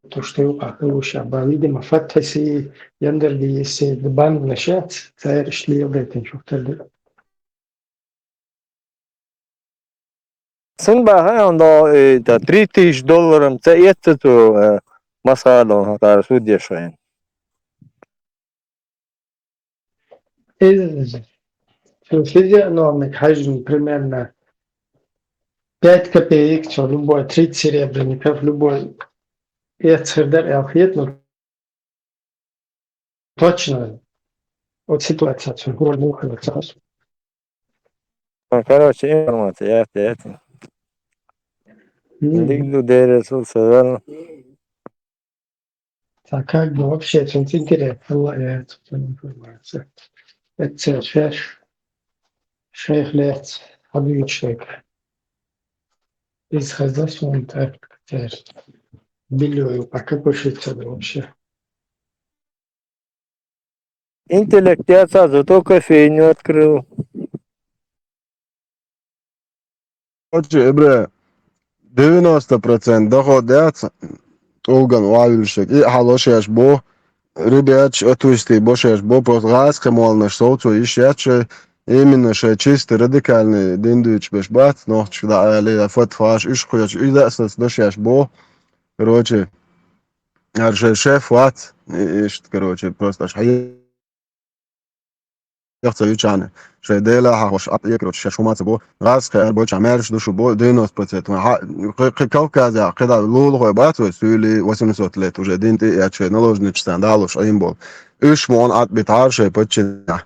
то, что يوقع بعيد ما فتحسي يندر دي سي دبان نشات تايرش لي يبريتن شو تلد Sen baka onda $3000 це є це то масало та судєшає. إذا في الفيزياء نوع حجم примерно 5 копеек, что любой 30 серебряников, любой яцердер и алхет, но точно от ситуации, что город мухается. Короче, информация, это. Лигду дересу сазал. Так как бы вообще это интересно, я эту информацию. Это шесть лет обычник из Казахстана, так теперь Белёю, а какой швейцар вообще? Интеллект я зато кофейню открыл. Короче, Ибре, 90% доходят Олган Вавильшек. И халошеш бо, ребят, отвести бошеш бо, просто газка молна соцу, и шедше, именно ше чисто радикальный диндуч бешбат, но когда али фот фаш, иш хуяч, и да сас дошеш бо, короче, шеф фат, и короче, просто аж يخسر يجعنا شيء ديلا هاوش يكرو شو بو غاز خير بو عمارش دوشو بو دينوس بتت كوكازا قدا لول هو باتو سولي وسنسوت لت وجدين تي يا شيء نلوجني ستاندالوش ايمبول ايش مون ات بتار شيء بتشنا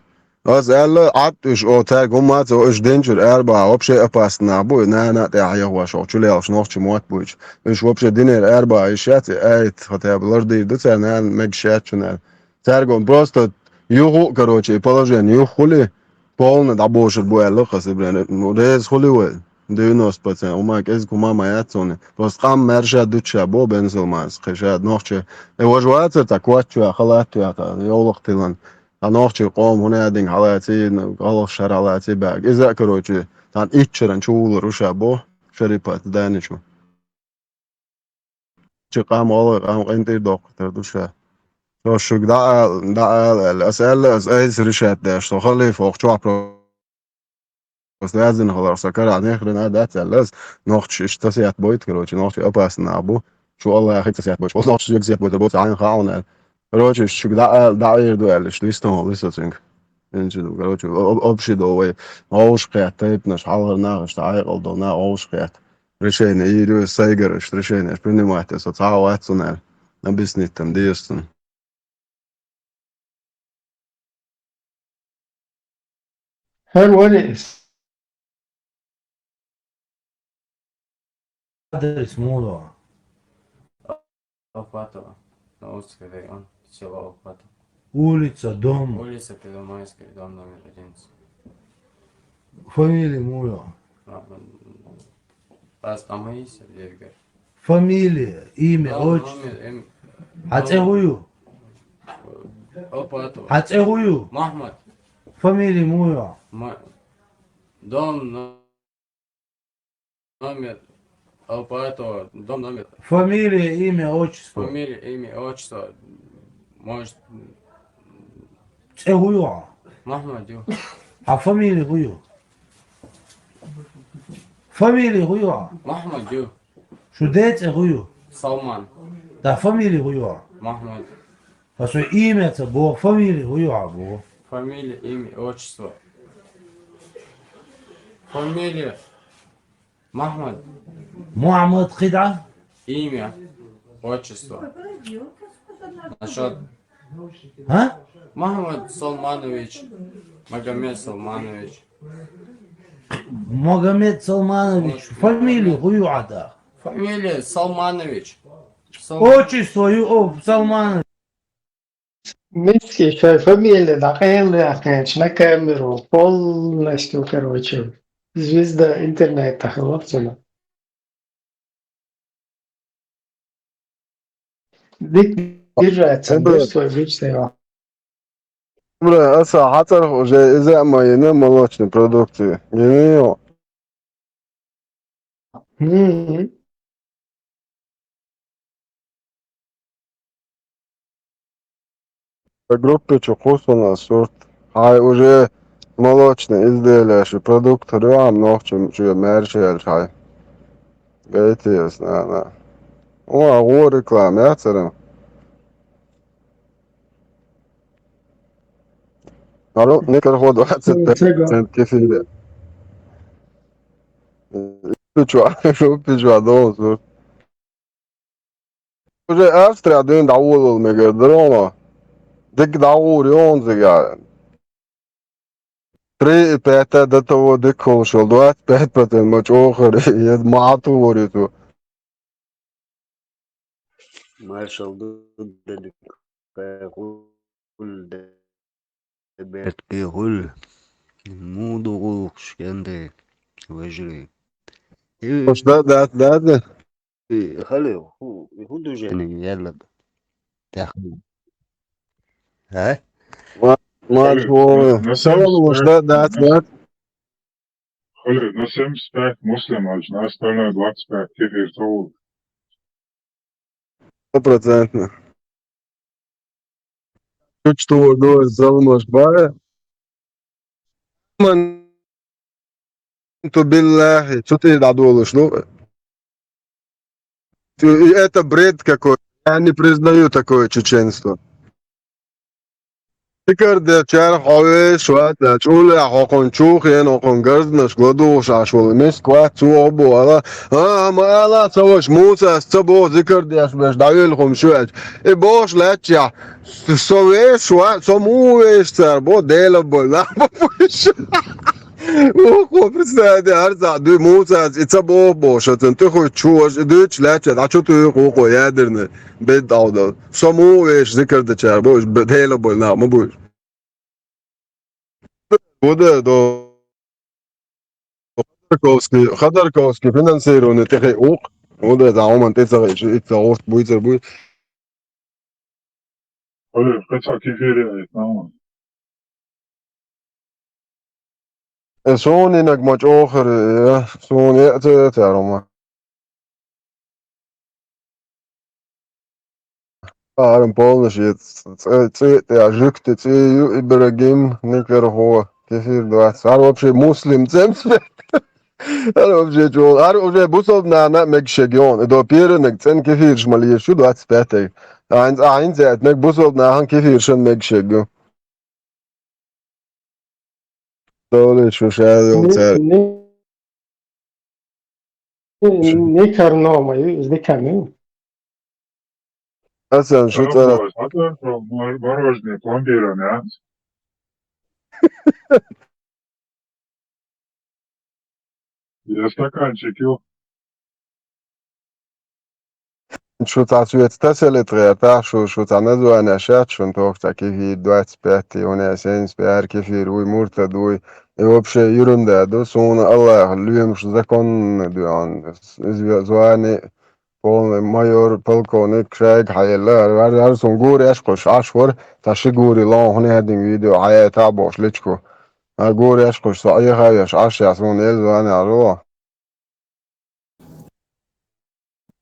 az elle at is o tag umat o is danger erba opše opasna bu na te ajo šo čule al šnoch mot buč is opše diner erba is jat eit хотя бы лорди дуца на meg шатчунер Таргон просто юху, короче, положение юхули полно да боже буя лохас блин, ну рез хули 90%. Умак из кума моя цоны. Просто хам мерша дуча бо бензилмас. Хеша нохче. Вожваца так вачу халату ата. Йолохтилан. А нохче قوم هنا دين حالاتي غلط شرالاتي باق. إذا короче тан ичеран чулу руша бо шерипат даничу. Чекам ол ам энтер доктор душа. شو ده الأسئلة أسئلة رشات ده شو خلي فوق شو عبر بس لازم خلاص سكر عن آخر ده تسألز نوختش تسيات بويت كروتش نوختش أباس نابو شو الله يا أخي تسيات بويت نوختش يجزيات بويت بوت عين خاون كروتش شو ده يردو قالش ليستو لسه تنك إنش دو كروتش أبشي دو وي أوش قيات تيبنش حاضر ناقش تعيق أو نا أوش قيات رشين يدو سايجرش رشين إيش بني ماهتس تعاوات سنال نبيسني تمديستن حلو وليس Adres mulo. Опатова. Наустский район. Село Опатово. Улица, дом, Улица Первомайская, дом номер 11. фамилия mulo. Пастамаис, Евгений. Фамилия, имя, отчество. Ацегую. Опатова. Ацегую. Махмад. Фамилия mulo. Дом номер. Опатова. Дом номер. Фамилия, имя, отчество. Фамилия, имя, отчество. Может. Ацегую. Махмад, ю. А фамилия гую. Фамилия гую. Махмад, ю. Что дете гую. Салман. Да, фамилия гую. Махмад. А что имя это было, фамилия гую было. Фамилия, имя, отчество. Фамилия. Махмад. Мухаммад Хида. Имя, отчество. Насчет А? Махмад Салманович. Магомед Салманович. Магомед Салманович. Фамилия гую ада. Фамилия Салманович. Отчество Салманович. Митский фамилия, да, конечно, на камеру, полностью, короче, звезда интернета, хлопцина. Дик держаться, Ибре, свой обычный. Ибре, аса хатар уже из-за моей молочной продукции. Не Мгм. Группе вкусно, сорт. Уже молочные изделия, продукт рюам, но чем мерчель, Гаитиес, да. О, реклама, я царем. Алло, никакого 25% кефире. Пичуа, должен. Уже Австрия, дын давул, мега дрона. Дик давул, он зига. 3-5 до того дикого шел, 25% мач охер, я мату говорю. Marshall Dudley Hul Bert Hul Mudu Skende Vajri. Да. Hallo, hoe doe je nu jelle? Hè? Maar gewoon, zelfs dat. Hallo, nasem spät Muslim als nastellar dort spät kefir tol. 100%. Что говорит Залмаш Бая? То биллахи, что ты додолишь, ну? Это бред какой. Я не признаю такое чеченство. فكر چهار خواه شوید چول حاکن چوخ یه ناکن گرز نشگاه دوش عشول میست که تو آبو حالا ما سواش موس است سبو ذکر دیش بش دایل خم شوید ای باش لچیا سوی شوید سمویش سر با دیل بلا بپوش او خوب استعدی هر زد دوی موس است ایتا با باشد تو خود چوش دویچ لچیا دا چو توی خوب یادرنه بید داود سمویش ذکر دیچر باش دیل بلا مبوش Буде до Ходорковський фінансування такий ок. Буде за момент це орт буде. Hallo, kaça kefir et tamam. Son inak maç oxer ya. Son ya teroma. Arım polnisch ja jukte Ibrahim Nikarho kefir dvat. Ar вообще muslim zems. Ar вообще jo. Ar вообще busov na megşegyon. Do pirenek sen kefir şmaliye şu 25. Eins et meg busov na han kefir şen megşegyon. Doğru şu şey zer. Ne karnı zdekanı. Hasan şu taraf. Hatta morožni plombiran, ja. Ja стаканчик ил. Şu tasviyet taseletre ta şu tanazu ana şat şun tokta ki 25 ona sens ber kefir uy murtad uy вообще ерунда да сон Allah любим что закон дуан звани полный майор полковник шайк хайла var son gori aşkoş aşvor taşı gori lan hone hedin video hayata boş lechko gori aşkoş sa ay hayaş aşya son el zvani aro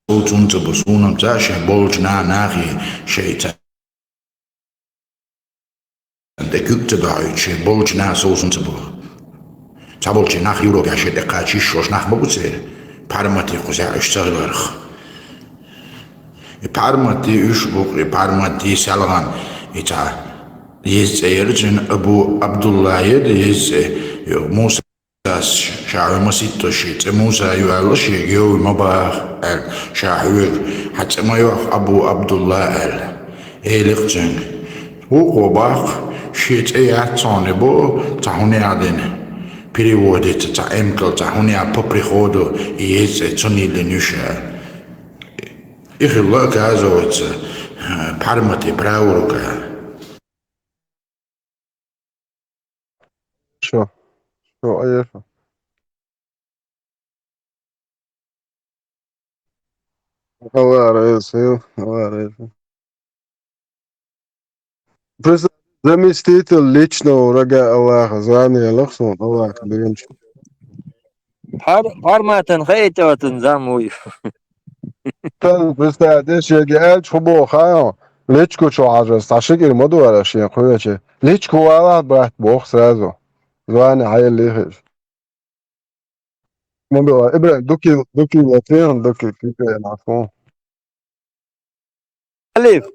Unter Besunam Zasha Bolchna Nachi Shaita. De Kukte Deutsche Bolchna Sosentabur. Tabolche nach Eurogasche de Kachi Shosh nach Mobutzer. Parmati Kusa Ishtarberg. Parmati Ushbuk, Parmati Salgan. Ita Yes Erjin Abu Abdullah Yes Musa. شاعر مسيتو شيت موسى يوالو شيجو مباح شاعر حتى ما يوخ أبو عبد الله إلقتن هو باخ شيت أياتوني بو تهوني عدن переводит تا أمكل تهوني по приходу есть توني لنوشا إخلا كازوت пармати براوروكا şu ayır Allah razı olsun. Allah razı olsun. Просто заместитель лично врага Аллаха, звание Аллаху, Аллах, берем. Парматен хейтотен замуй. Представляешь, я гель чубо хаю, Личку что عجز عشان كده ما دوار شيء خويا شيء ليچكو ولا بحت بوخ سرازو زواني هاي اللي خير ما بيوا ابراهيم دوكي لاتين دوكي كيكا نعرفون خليف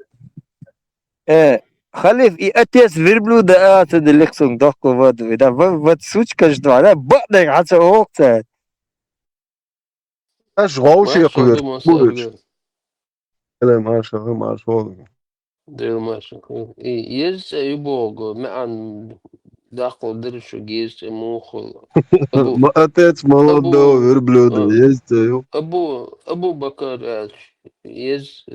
خليف i отец верблюда отсюда лексом дохку воду. Да вот сучка жду, она бадник عسى hoogte. ايش غوشي ما خويا شغل ما بورج صار لا ما شاء الله ما شاء الله دير ما شغل يز يبوغ معن داخل درشو جيز موخل أبو ما اتيت مولودو أبو verblöde يستيو أبو بكر يز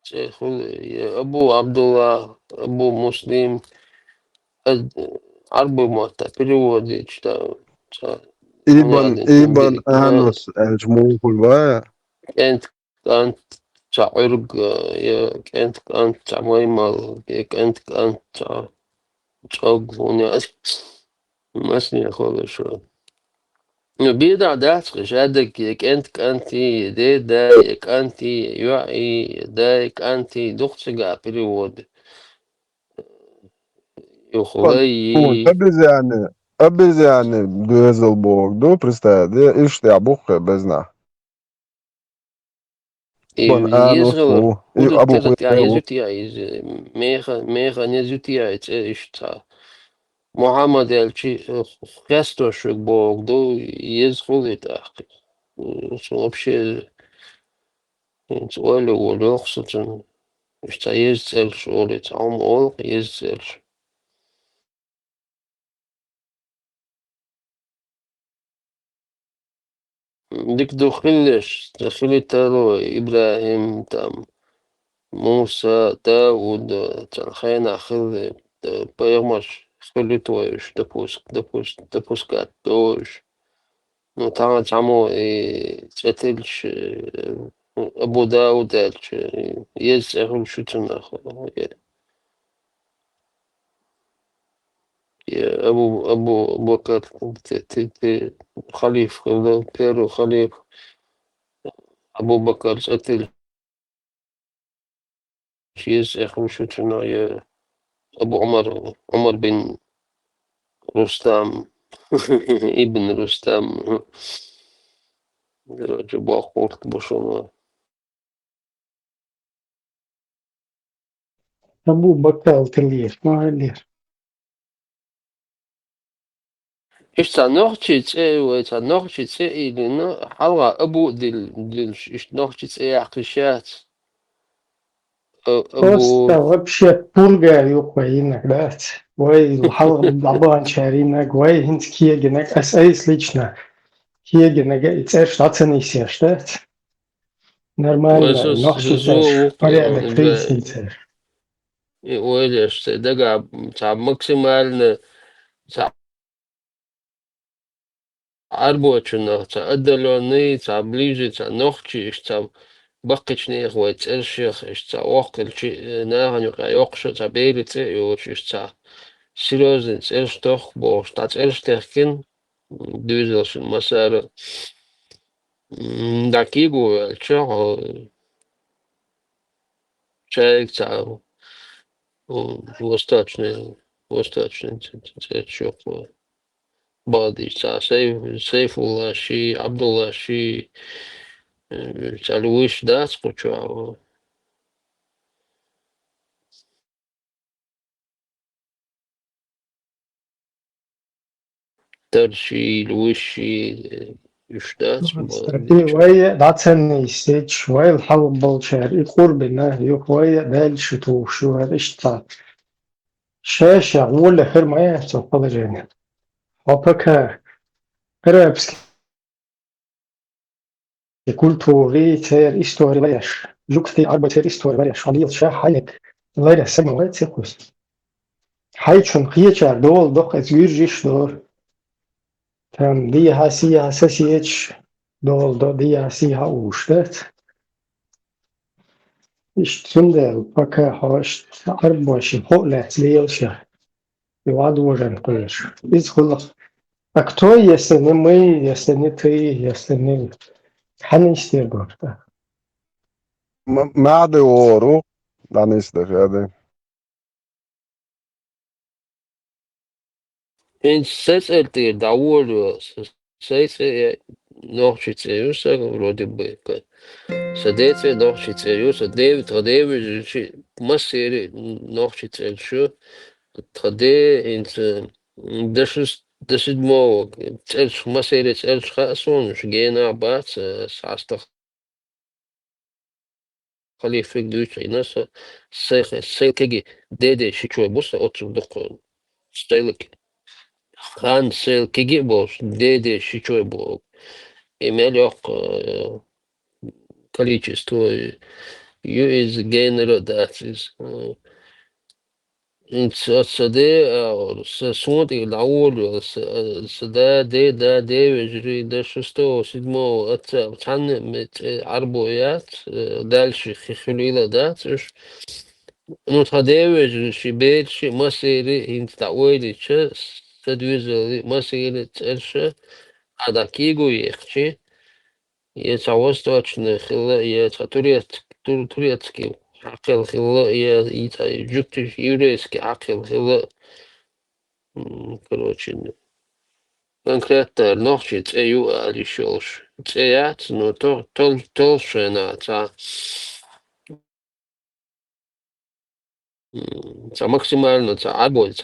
شيخول أبو عبد الله أبو مسلم عربي موتا بريودي تا ايبان انوس الجمهور الوايا كانت كانت تاع عرق كانت تاع ميمل كانت تاع تشوق وناس مسني أخوي شو بيدع داتخش هذاك كانتي دايك أنتي يعي دايك أنتي دختشقا بريود يخلي ابز يعني بيزلبورg до представь ишь ты обух безна بان انوس يزغل بو ودو ابو تزت يا خويا يزوت يا ميخا نزوت يا يتشتا محمد الشي خستوش بوغ دو يزغل يتاخي вообще سؤال ولوخصة يشتا يزل شغل تعم أول يزل ديك دخلش تالو إبراهيم تام موسى داود تلخينا خل بيغمش خلتوش دبوسكات دوش نتاع تعمو تتلش أبو داود يزعل شو تناخو يا أبو بكر خليف بيرو خليف أبو بكر تتل يزعل شو تنا يا أبو عمر بن رستم ابن رستم جبوا خورت بشونا أبو بكر تلير ما هلير إيش تنوختش وتنوختش إلنا حلقة أبو دل إيش نوختش عقشات Просто أبو вообще пурга юкваинак, да? Ой, лабан шаринак, ой, хинц киегенак, эйс лично. Киегенак, это штатный сеш, да? Нормально, нохшиташ, وقت порядок, фрисницер. ويلش دقع تاع ماكسيمال تاع عربوتشنا تاع أدلوني تاع بليجي تاع نوختش تاع بقيتشني غويت الشيخ تاع وقت شي ناغن يقش تاع بيلت يوش تاع سيروزن تاع بوش تاع تاع دوزلش المسار داكيغو الشيخ شايك تاع وستاتشني تشوف بادي تاع سيف الله شي عبد الله شي تاع لويش داس قوتشو ترشي لويشي يشتات И вай даценный сеч, вай лхал болчар, и курбина, юк вай дальше тушу, это что? Шеша, воля хермая, что положение. Опака, арабский культуры, цер, история, ваяш. Жукты, арба цер, история, ваяш. Халил, ша, хайек. Лайра, сама, вай, цекус. Хайчун, хиечар, дол, дох, это юржиш, дор. Там, дия, сия, сосиеч, дол, до, дия, сия, уштет. Иштунда, пока хаш, арбаши, холет, лейлша. Ивад ужен, кулеш. Из хулах. А кто, если не мы, если не ты, если не... Ханистер, говорит. ما عدا ورو Dan ister, ja. Viņš sasērtīja daudz, sasēja nošķicējusi, вроде бы, ka sadēcēja nošķicējusi, tādēļ masēri nošķicējuši, tādēļ dažs mog, ceļš, masēri ceļš hāsun, gēnā bāc, sāsta халифик дүйче, наса, сēlkegi dēdē šičoja busa, otsu doko, sēlkegi. Хан сēlkegi būs, dēdē šičoja būs. Имели количество из генераций. Смотри, на улице, да, вежри, до 6-7 отца, арбоят, дальше хихулила, да, ну, вежри, шибельши, масери, инстауэлича, садвизали, масери, церша, а да кигу ехчи, я восточный, я турецкий, حقل خلا я جبت еврейский حقل خلا короче конкретно ночи цею алишёш цеят но толще на максимально абой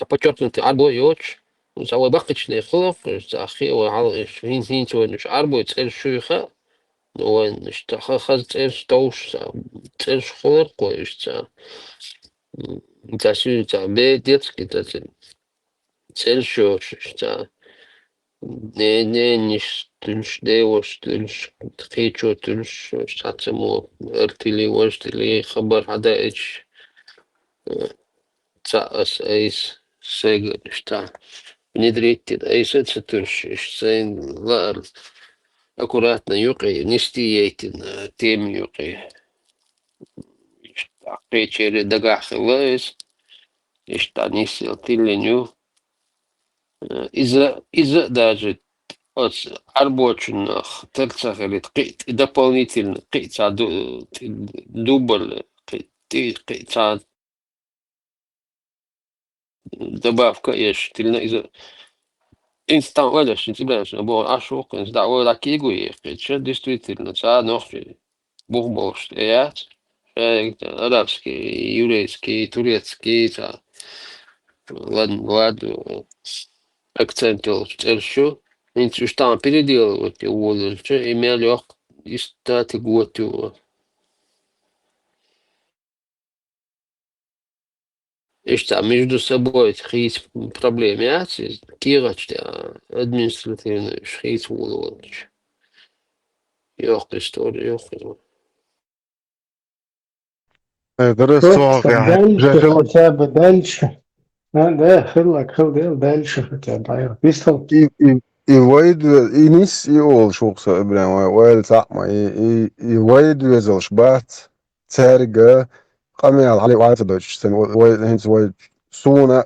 подчеркнутый абой очень за бахчный хлоп за ахи وعلى هين تونش арбой цель шуха وين اشتخص цель توش цель خلق كويس تاسو детский цель шуш не ниш девош тулш хечо тулш сацемо артили воштили خبر حداش تاس ايس سيج شتا внедрить ايس تولش سين لا аккуратно юқи нестиейтин тем юқи печери дагахлес ишта нисел тиленю из-за даже от арбочных терцахелит қит дополнительно қица дубль қица добавка еш тильна из-за инстант валеш тебя бо ашук да вот акигу ехать действительно ночи бухбош я арабский еврейский турецкий ладно акцент еще инцу что переделывать его лучше имели и стать год и что между собой есть проблемы, кирочки административные шхейт волочь. Ёх история, ёх. درس Просто واقع дальше хотя бы дальше. Да, خل дальше хотя бы. Пистол. i waid inis i ol shoksa ibran wail taqma i waid wezel shbat terga قامي على وعارف دوتش سن وايد هنس وايد سونا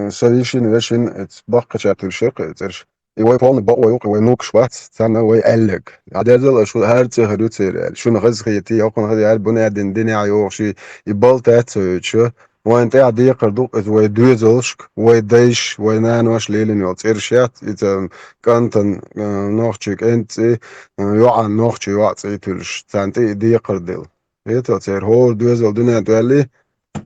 سريشين وشين اتبقى شاتل شق اترش يواي بون بقى ويوق نوك شوات سنة واي ألق عدد شو هرت هدوت سير شو نغز خيتي يوقن هذي عارف بني دين عيوق شي يبال تاتو شو وانت عادي قردو واي دوزلشك واي ديش واي نانوش ليلين يوت إرشات إذا كانتن نوختشك أنت يوعن نوختش يوعت إيتولش تانتي دي قردل إيتو تير هور دوزل دنيا توالي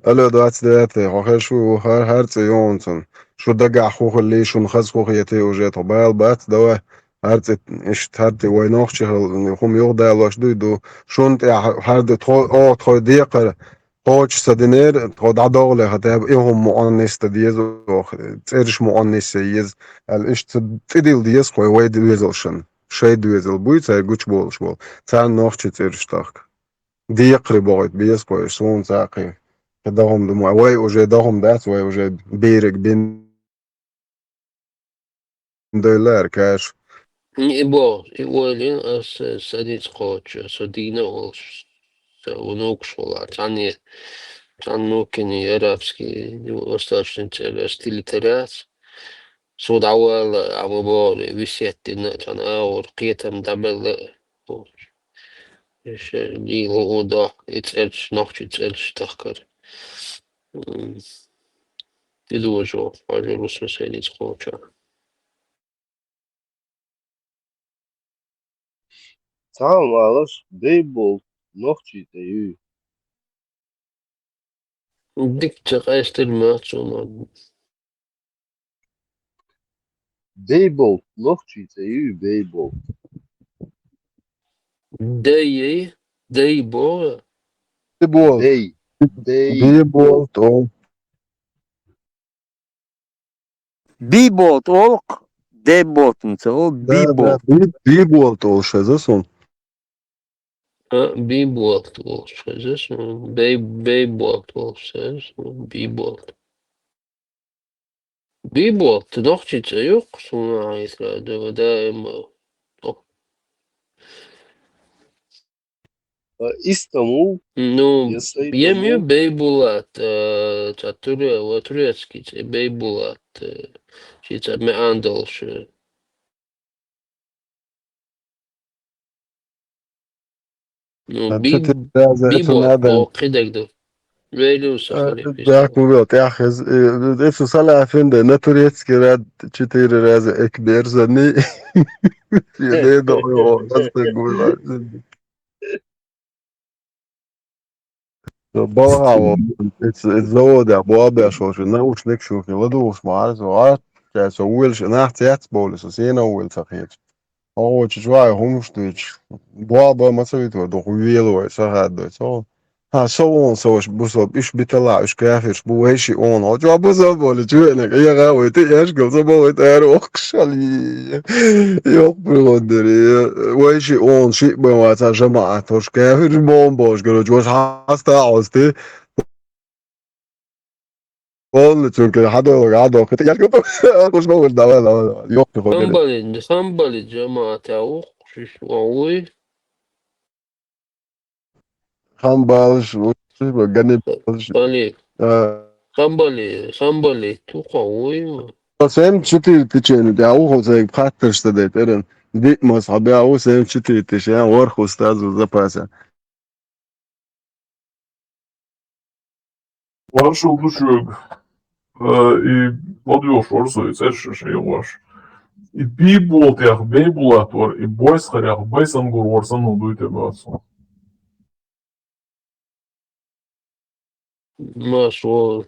ألو دوات دياتي خوخي شو هرت يونتن شو دقع خوخ اللي شو نخز خوخ يتي وجيت وبال بات دوا هرت إشت هرت واي نوختش هم يغدا لوش دو شونت هرد تخو ديقر قوش سدنير تقعد عداغلة هتاب إيهم مؤنس تديز وتقرش مؤنس يز الإش تديل ديز خوي وايد ويزلشن شاي دويزل بوي تاي قوش بول شبول تاي نوخش تقرش تاك دي قريب بايد بيز خوي سون تاقي كداهم دمو واي وجي داهم دات واي وجي بيرك بين دولار كاش Bo, Uolin as sadit coach, so Dina Walsh, so Unokshwala, Tanya, Tanukini, Arabski, Восточный стилитарят. Сод awal awal viset in Tanawar Qitam Dabel Лило ода иц ногчи цельш тахкар. Тидуожо ажурус меселиц хоча. Tamam ağlar. Beyzbol. Nokçi de yü. Dikçe kaystil maçona. Beyzbol. Nokçi de yü. Beyzbol. Deyi. Deyi bo. Бейбол. Bey. Bey. Бейбол, то. Бибот олк, деботнца, о Да, бибот. бейбол, то уже засун. Bibot olsayız. Beybot olsayız. Bibot. Bibot. Nokçice yok. Sonra ayetler daima. İstanbul. Ну, Yasayı yemiyor tamam. Beybulat. Turecki. Beybulat. Şica me andalşı. Ну, Значит, это Bibot. надо. Bo kidekdo. Veli usahali. Так, вот, я хз, это сала финда, на турецкий ряд 4 раза экбер за не, не до, раз Балагаво, завода, Буабе, шо, научник шуки, ладуш, маарс, ваат, со уилш, нахтяц болис, сена уилс ахец. О, чичвай, хумштуич, Буаба, мацавитва, до хуелуай, сагадой, со. Ha, so on, so is buzop, is bitala, is kafir, bueshi on, o jo buzop boli, juenek, ja ga we te yash go so boy te er okshali. Yok brother, weshi on, shit ben wat a jamaat, os kafir bon bosh, gelo jos hasta auste. Ol çünkü hado, te yash go, os boy da yok brother. Hambali cemaate avuk. Şiş vavuy. Hambal, gani, Bali. Hambali. Tuqa vuy. Sem çiti tiçeni de au hoze pratterste de teren dit mos habe au sem çiti tiçen war khostaz zapasa. Вашу душу и подъешь орсу, цершиш и ваш. И бейбол тех бейбулатор, и бойс харях байсангур орсан удуйте басу. Maşo.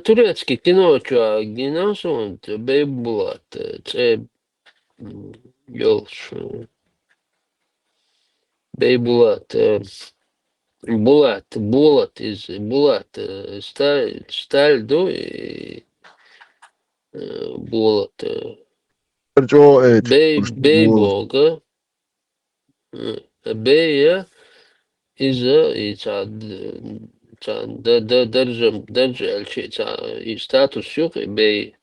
Turecki kinoçu ginason Beybulat. Це Yolş. Beybulat. Bulat iz Bulat. Staldo i Bulat. Jo Beyboga. Beya iza درجة الشيء ستاتوس شوق بي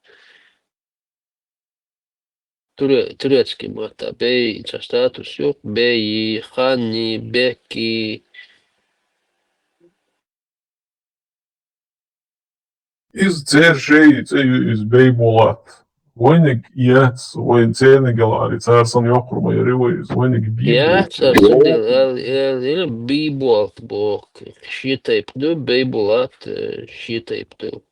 турецкий мата бей статус шуق бей хани беки. Из цершей, из бейбулат. Войник яц, войн цены галари, царсан йохурма яривайз, войник бейбул. Яц, арсудил, бейбулат бок. Шитайпду, бейбулат, шитайпду.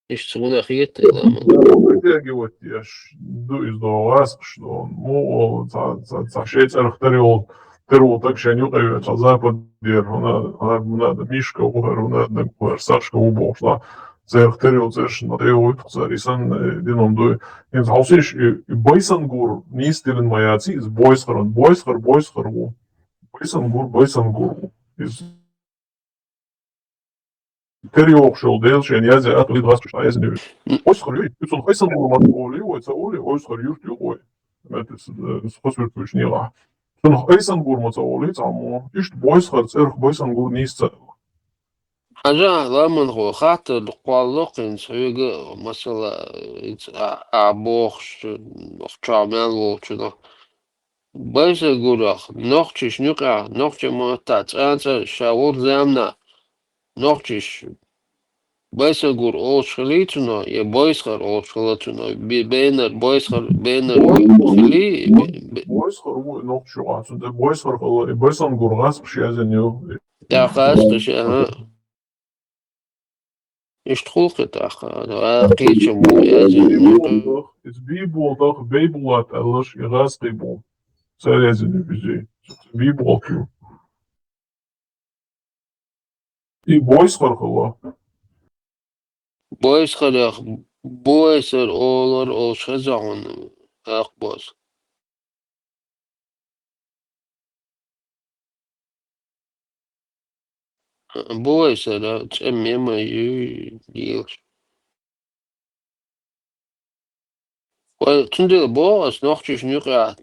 Ишцуна хиты ламан. Вытягивать яш из довас, что ну за шесть архтериол терул так что не кажется запад дер она мишка угар она угар сашка убошла за архтериол зеш на теоит за рисан дином до in hausиш бойсангур нистерен маяци из бойсхар бойсангур из Terjokšel delšien jādzēja līdz vastušā aiznevi. Oskar jūt, pēc un haisanūma oli, Oskar jūt juhoi. Mētis, hosvirtuši nīlā. Un haisanūma oli, cāmo, išt boiskar cerh boisanūr nīscēla. حاجة لمن هو خاطر القوالق سويق مثلا أبوخش وخشامل وشنا بس يقولك نوختش نقع نوختش ما تات أنت شاور زمنا نوختش Байсагур олшхилитуно, я бойсхар олшхилатуно, бейнер бойсхар, бейнер хили, Бойсхар нохчугацун, де бойсхар хала, бойсан гургас пшязеню. тахас кыша, иштхулки таха, қичаму язен, Биболдах, бейбулат алаш, игас бейбул. Царязеню бизей. Биболтю. И бойсхар хала. бойсхарах, бойсар олар олшхазагун, ақбос. Бойсар, цемема юилш. Тунде боас нохчиш нюqa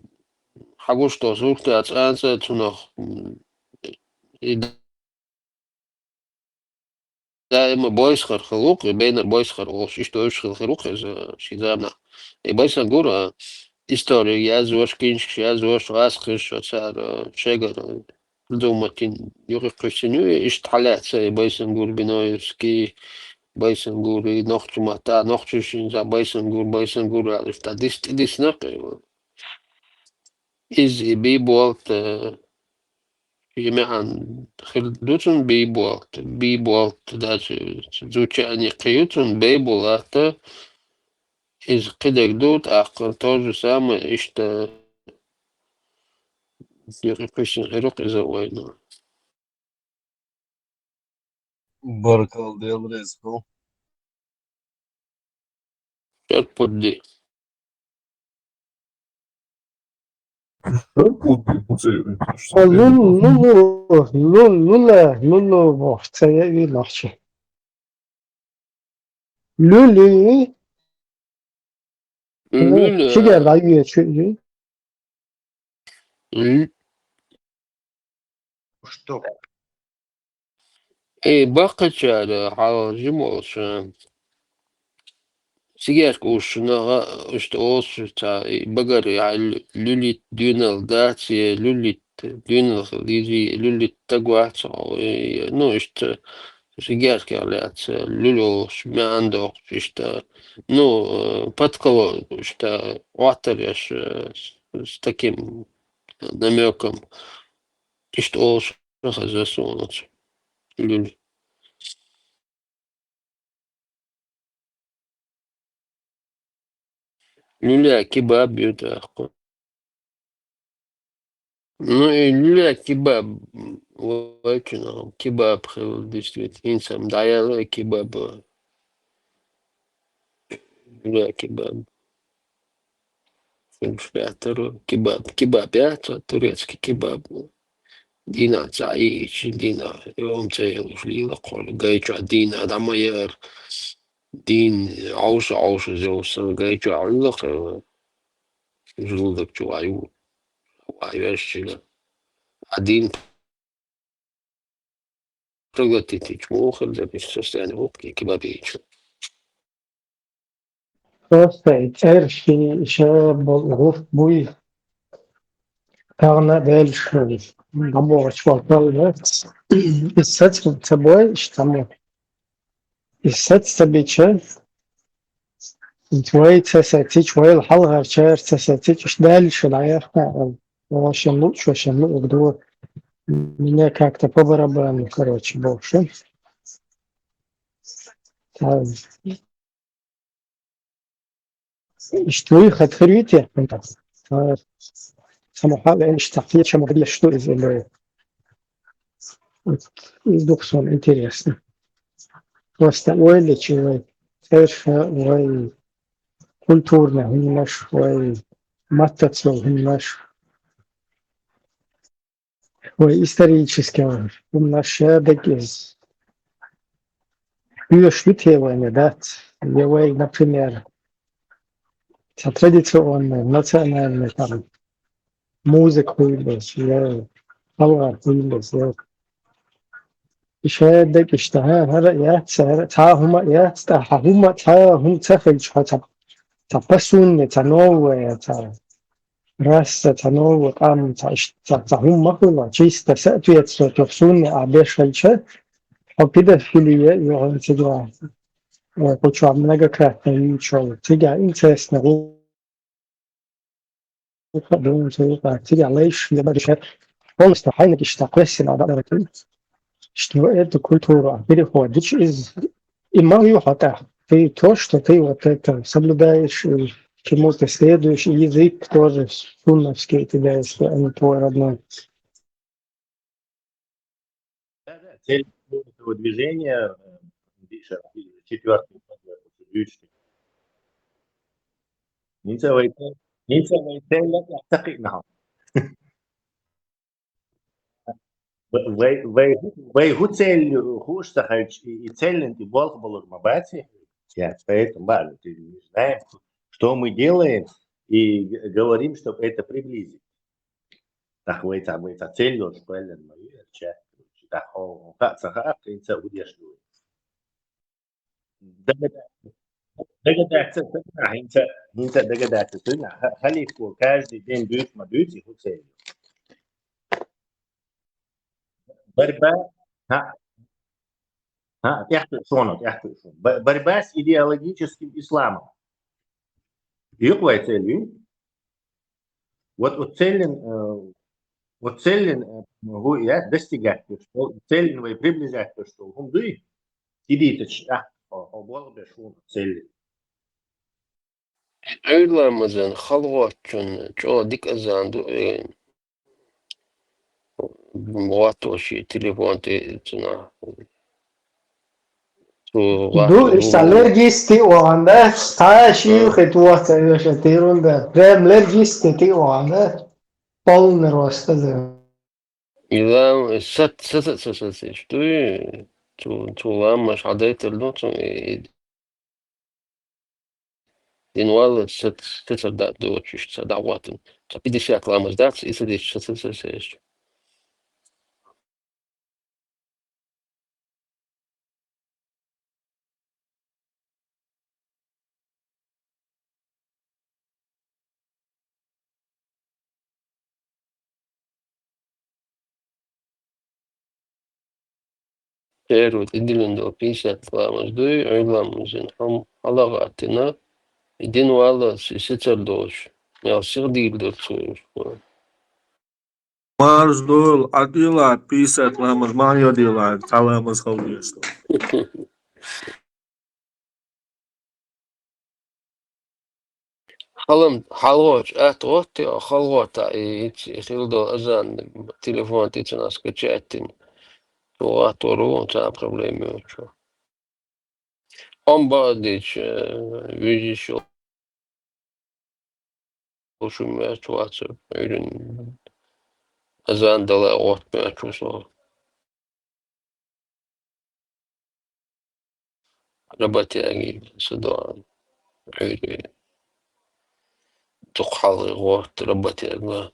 хагушто зурте ацанца тунох دائما بويسخر خلوق بين بويسخر وشيشتو يشخل خلوق شيزامنا بويسخر جورا история язвош кинш язвош расхиш цар шегар думатин юры крисеню ишталят бойсен гурбиноевский бойсен гури нохчумата нохчушин за бойсен гур алифта диснак из биболт جميعا خلدوتن بيبولت دات زوجاني قيوتن بيبولات إز قدر دوت أقل توجو سامة إشتا يقفشن غيروق إذا وينو بارك الله ديال رزقو. شاد بودي Lulu, це я інакше. Lulu, şu geldi ayıya çünkü. Что? باقي على جموش سيجاك وشنا اشتوش تا بقري على لولي ديونال داتي لولي ديونال ليجي لولي تقوات نو اشت سيجاك على لولو ما عنده اشت نو باتكلو اشت واتر اش с таким намеком اشتوش засунуть люли. Люля кебаб это. Ну и люля кебаб. Очень кебаб действительно. Инсам даяла кебаб. Люля кебаб. Финшлятору кебаб. Кебаб это турецкий кебаб. Дина цаич, дина. Йом цейл флила кол. Гайча дина дамайер. Дин ауш зеуса гайча аллах. Желудок чуваю. Вающий. Один проглотить мухом, запись состояние губки, кебабичу. Просто церкви еще был бой. Тагна дальше. Набор чвартал. Писать с собой, что писать себе че. Твои цесати, твои الحلقة شهر цесати, что дальше, наверное. Очень лучше, меня как-то по барабану, короче, больше. Что их открытие? Самохал, я считаю, чем могли что из Дуксон интересно. Просто ойли человек, ой, культурно, наш, ой, матацел, наш. Ой, исторически, наш декиз. Шлютевание, да, его, например, традиционная, национальная, там, музыка появилась, слова появились, еще декиш, что هم تفل تبسون تنوع راس تنوع قام هم مخلوق جيست سأتي تبسون عبيش الشيء وكده في لي يعني تجاه Почему многократно увеличивал тебя интересно, думаю, тебя лишь не будешь полностью хайники, что классе надо что эту культуру переходишь из и мою хата. Ты то, что ты вот это соблюдаешь, и чему ты следуешь, и язык тоже сунновский тебя, если он твой родной. Да, цель этого движения, четвертый, نسوي цель تقينها вы цель худших и цель ты болх был мабати я поэтому бали ты знаем что мы делаем и говорим чтобы это приблизить так вы там это целью школьная чат так о как сахар ты удерживаешь догадаться инца догадаться ты на халифу каждый день дают мадуйте его целью борьба борьба с идеологическим исламом. Какой целью? Вот целен я достигать, что целен вы приближать, что он дует, идите цель. Öğlenmezden halvatçın çoğadik azandı muatoşi telefon tecina Du ist allergisch die Ohren, ne? Schilche tut ja die Runde. Prem allergisch die Ohren, ne? Полный рост, да. İlam sat işte tuğlamış adet elnotun dinval sat da doğuş davatın. Bir de şey aklamaz da ise de sat. Perut idilinde o pisatlamaz duy öğlenmezden ham alagatına dinval sat doğuş. Ya sır değildir tuğuş. Mars dol atıyorlar, pis etmemiz, manyo diyorlar, talağımız kalıyor işte. Halvot, otti halvota hildo azan telefon titsena skачатин. То руон та проблеми очо. Он бадич видишь ушуме чуаца ürün azan dala ot мячусо. Работяги судан. Ürün тухалы от работяга.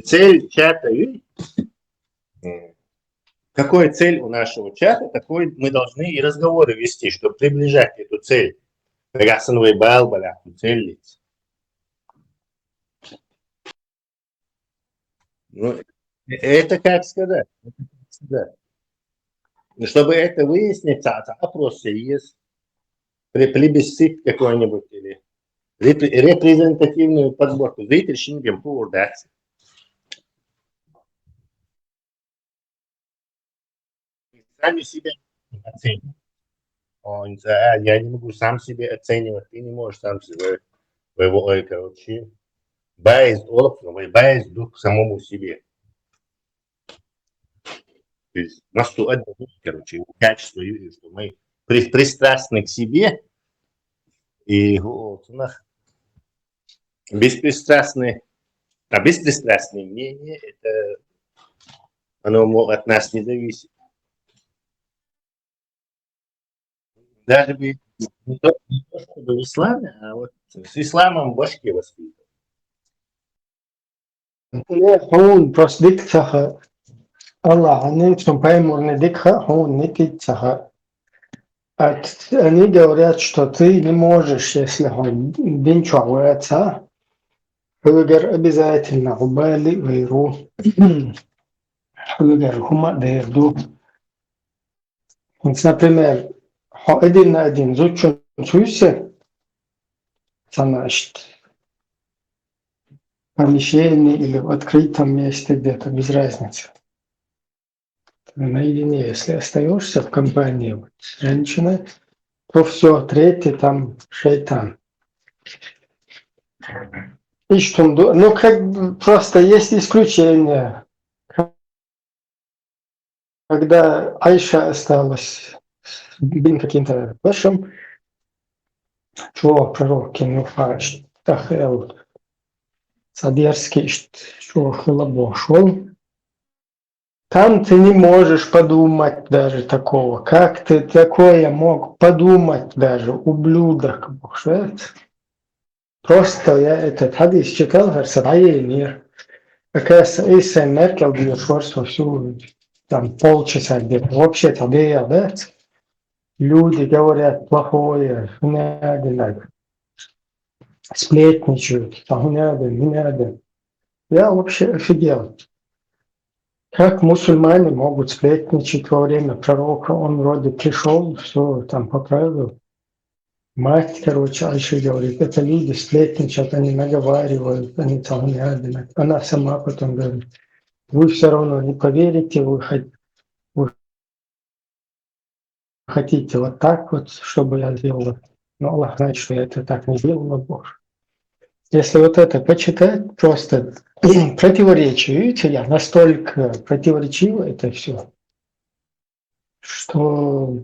Цель чата. Какая цель у нашего чата, такой мы должны и разговоры вести, чтобы приближать эту цель. Рясановый бал, цель. Ну, это как сказать? Чтобы это выяснить, опрос есть. Плебисцит какой-нибудь или репрезентативную подборку. Зритель не поводится. Сами себя оценивать. Я не могу сам себя оценивать, ты не можешь сам себя. Короче, боязнь к самому себе. То есть нас короче, качество, что мы пристрастны к себе и беспристрастные мнения, это оно от нас не зависит. Даже Не то чтобы в исламе, а вот с исламом в башке воспитан. Не, хун просто дикцаха. Allah, они что поймурны дикха, хун не китцаха. Они говорят, что ты не можешь, если он бинчуается, Хулгар обязательно губали вейру. Хулгар хума дерду. Например, один на один зучун суйся, значит, в помещении или в открытом месте где-то, без разницы. Наедине, если остаешься в компании вот, с женщиной, то все, третий там шайтан. И что, ну как бы просто есть исключения. Когда Айша осталась с каким-то вашим, что пророки Нуфаш Тахел Садерский, что Хилабо шел, там ты не можешь подумать даже такого. Как ты такое мог подумать даже, ублюдок? Что это? Просто я этот хадис читал, говорит, мир. Оказывается, Эйса Меркель бьет во всю там полчаса где-то. Вообще-то да? Люди говорят плохое, не надо, сплетничают, не надо. Я вообще офигел. Как мусульмане могут сплетничать во время пророка? Он вроде пришел, все там поправил. Мать, Айша говорит, это люди сплетничают, они наговаривают, они там не надо. Она сама потом говорит, вы все равно не поверите, вы хотите вот так вот, чтобы я сделала. Но Аллах знает, что я это так не делала, Боже. Если вот это почитать, просто противоречие, видите, я настолько противоречиво это все, что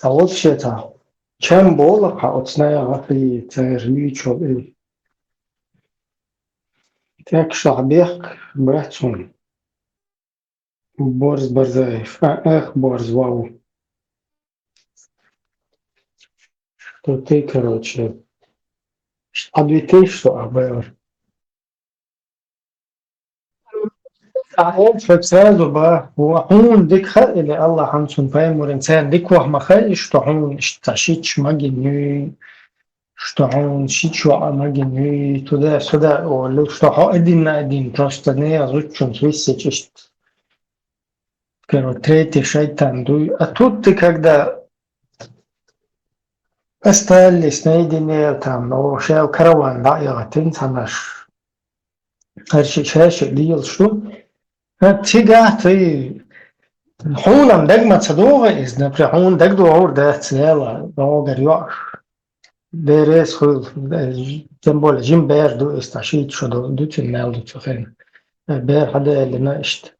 вообще-то, чем более, от зная, и царичо, и так шабех, братцун, борз барзаев, борз, вау, что ты, короче, адвитей, что абер. فبساله بقى وحون ديك خلق اللي الله حمسون فاهم والإنسان ديك وح ما خلقش تحون اشتعشيتش مجني اشتعون شيتشو مجني تدا سدا ولو اشتحو أدين просто не зучун свисич ишт третий шайтан дуй. А тут ты когда остались наедине там, ну, шел караван, да, я ты наш чаще делал что? Тига ты حونم دق ما تصدوغ إز نبري حون دق دو عور ده تسيلا دوغر يوش درس خل جنبول جيم بير دو استعشيت شو دو تنمال دو تخين بير حدا اللي ناشت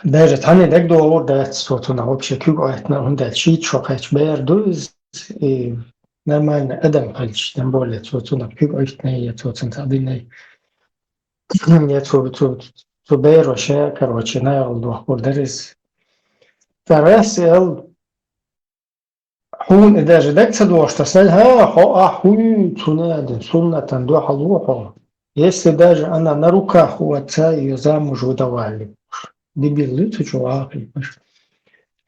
даже тани дек до авор да сотуна вообще кюг айтна он да шит шо хач бер дуз и нормально адам халч тем более сотуна кюг айтна я сотун тадинай я то бер вообще короче на алду ордерис тарас ел хун даже дек садо что сальха хуй тунад суннатан до халуха если даже она на руках у отца ее замуж выдавали дебил, ты чувак, понимаешь?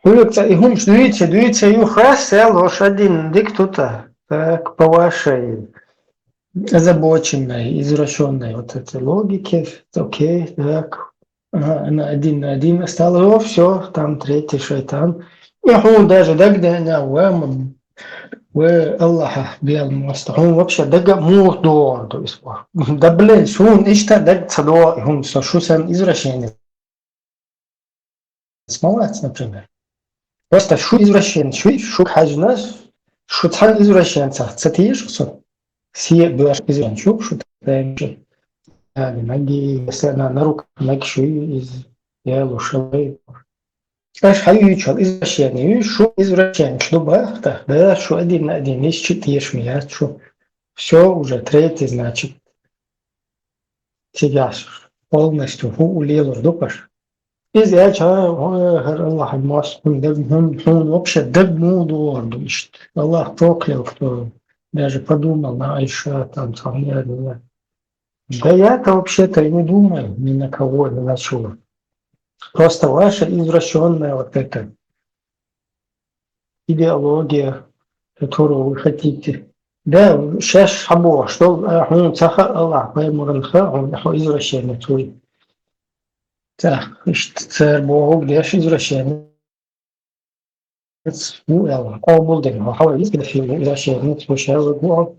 Улица, и он дуется, и ухрасел, лошадин, дик тут-то, так, по вашей озабоченной, извращенной вот этой логике, окей, так, на один стало, все, там третий шайтан. И он даже догня, Аллаха бел мост, он вообще дага мурдо, то есть, да блин, он ишта даг цадо, он что сам извращенец. Молодец, например. Просто шу извращенец, шу хаджнас, шу цан извращенца. Цатиеш, что все бываешь извращенец, шу ты маги, если на руках маги шу из ялушевой. Аж хаючал извращенец, шу извращенец, что бахта, да, шу один на один, есть читаешь меня, шу все уже третий, значит, тебя полностью улил, дупаш. إذا كان الله المعصوم دبهم هون вообще дебну дорду ишт. Аллах проклял, кто даже подумал на Айша, там, Самия. Да я-то вообще-то и не думаю ни на кого, ни на чего. Просто ваша извращенная вот эта идеология, которую вы хотите. Да, сейчас хабо, что он цаха Аллах, поэтому он извращенный твой. Так, царь Бог, где ж извращенец? Ну, Аллах, обалден, хаваиз, где фильм извращенец, слушай, Бог.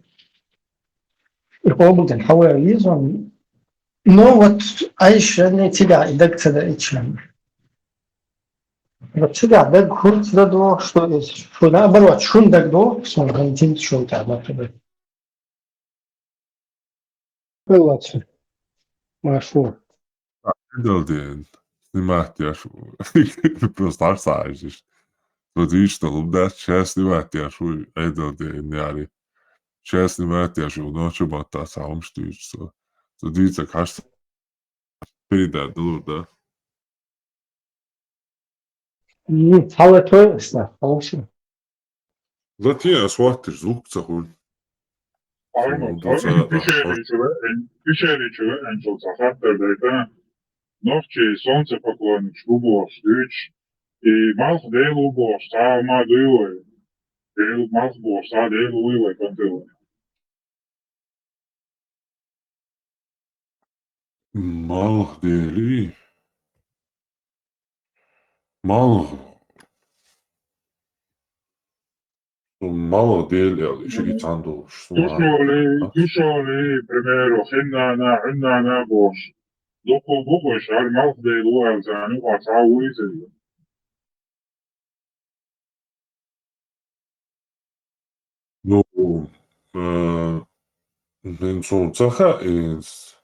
Обалден, хаваиз, он. Но вот Айша не тебя, и так цада и чем. Вот сюда, да, курс да до, что есть, что наоборот, шун да до, сон гантин шун да, например. Лучше, машу. Edeldien, nimētiešu, просто arsājušiš. Tad īstenībā das čes nimētiešu edeldien, arī čes nimētiešu nočubāt tās almštūšas. Tad īcek arsā pīdēt lūdā. Хава то есть, да, лучше. Затем осватишь звук цахуль. Aynen. Пещеричеве en çok sahatterdeyken Novci sonce poklonič Lubos Düč i maz dēļ Lubos tā mā dīlē. Dēļ maz būs tā dēļ līlē kantilē. Mal dēļī. Mal. Malo dēļ jau šī canduši. Tušoli, primero, hinnānā būs. Loko bugoš ar maz dēļ lēzēnu vāc āvu izēju. Nu, viens un cahāins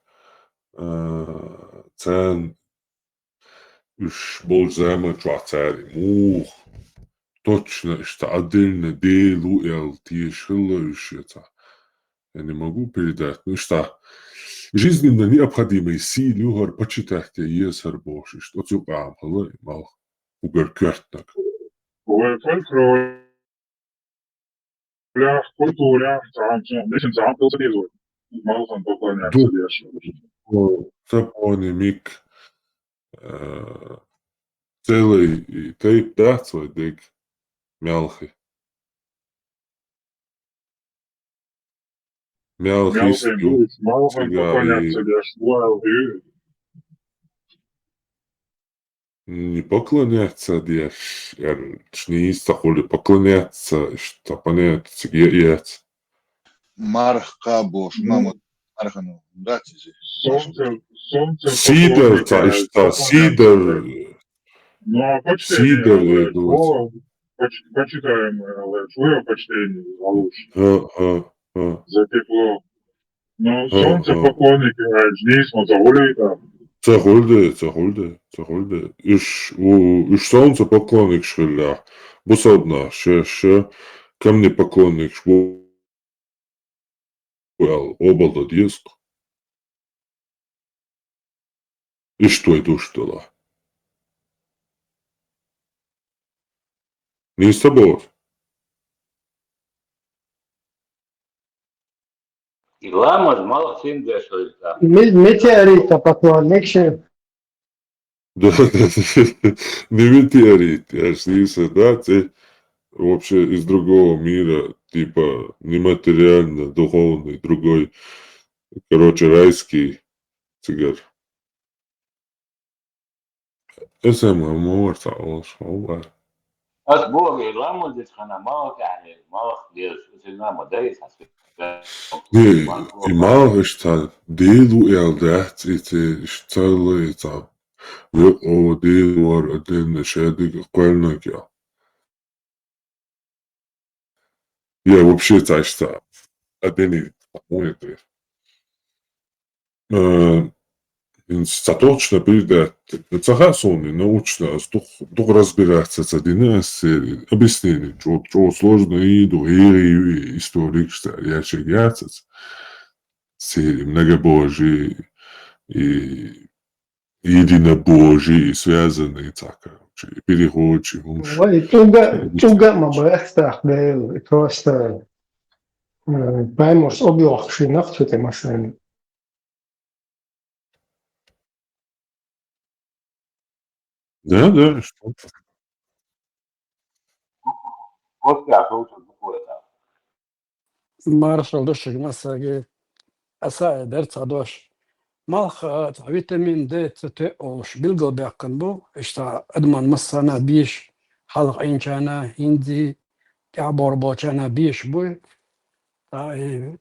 cen больше замечу цари. Мух. Точно, что отдельно делу и алтишило еще это. Я не могу передать. Ну что, жизненно необходимые силы угор почитать я сарбоши, что цукам хлы мал угор кертнак. Ой, фольклор. Лях, культура, лишен сам пилсадизует. Мало там поклоняться дешево. Запомни миг целый тейп да, свой дик мялхи. Мялхи стю. Мало там поклоняться дешево. Не поклоняться деш, не истахули поклоняться, что понять, где яц. Марха бош, маму архану, дати же. Сидор, та что, сидор. Ну, а почтение, почитаем, свое почтение, Галуш. За тепло. Но солнце поклонники, жнись, он загуляет там. Цагульде. Уж солнце поклонник швеля. Бусодна, ще камни поклонник швел обалда диск. И что иду что-то? Не с тобой. И ламаз мало всем дешевле. Метеорита поклонник ще. Да, не метеорит, я ж не да, ты вообще из другого мира, типа нематериально, духовный, другой, короче, райский цигар. Это мой муж, As bogi lamaz es kana mao yani mao diyor sizin modeli hasıl. Не, и мало что делу элдат, это что это о делу один шедик квальник я. Я вообще так что один мой это. Точно передать. Это сони научно, дух разбираться с одной серии. Объяснение, что сложно и до историк, что я чаяться серии многобожие и единобожие, связанные так, короче, и перехожие, И туга мабэхтах дэл, и просто пайморс объёхши нафтуте машины. Да, да, что? Вот как лучше такое-то. Marshall dushig masage asa der tsadosh malkh vitamin D te osh bilgo beqan bu ishta adman masana bish halq inchana hindi تعبر بوشانا بيش بوي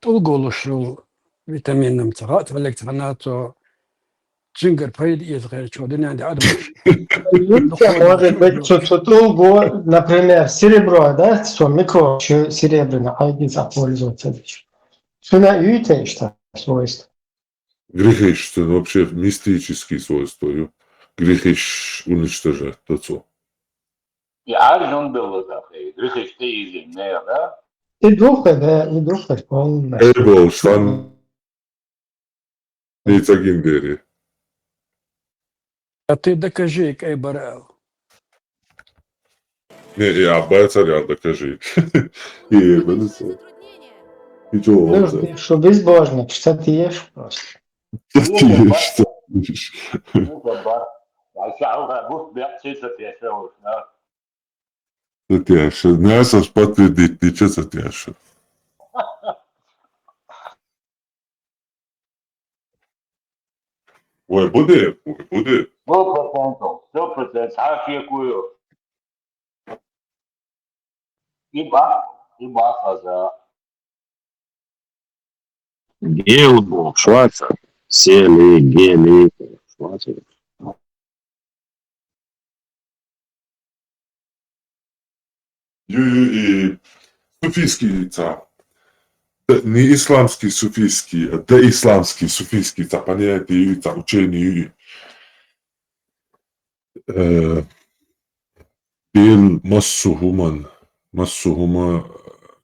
تلقولو شو فيتامين متغات فلك تغناتو جنجر بايد يزغير شو دنيا عندي عدمش Юнца может быть тулгу, например, серебро, да, что микро серебряно, айдица пользоваться. Что на юте что свойство. Грехиш, это вообще мистические свойства. Грехиш уничтожать, то что? И аржон был это, грехи ты изим, не, да? И духа, да, и духа полностью. Эбо, штан, не цагиндери. А ты докажи, кай барел. Не, я царя докажи. И это. И что он? Ну, что безбожник, что ты ешь просто. Ты ешь, что ешь. Ну, да, а шаура, бус бяцится те шаур, да? Затяша. Не съм спати тича затяша. Ой, буде. 100%, а какую? И ба за. Гейлбург, Швайцар, Сели, Гели, Швайцар. И суфийский царь. Не исламский суфийский, а деисламский суфийский царь. Понятие царь учение. Бил массухума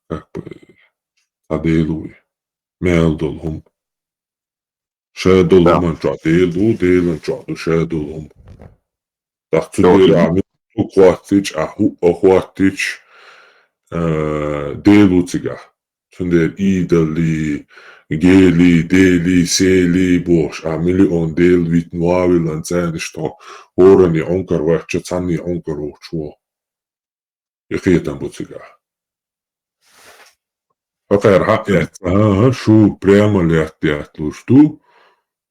как бы аделуи. Мелдолхум. Шедолхум делу, шедолхум. Тахтудир амил ухватич, ухватич делуцига. Tunder idali, geli, deli, seli, boš, a milion del vit nuavilan ceništo, orani onkar vahče cani onkar očuo. Ja kietan butsiga. Fakar haet, şu preamaliyat lustu,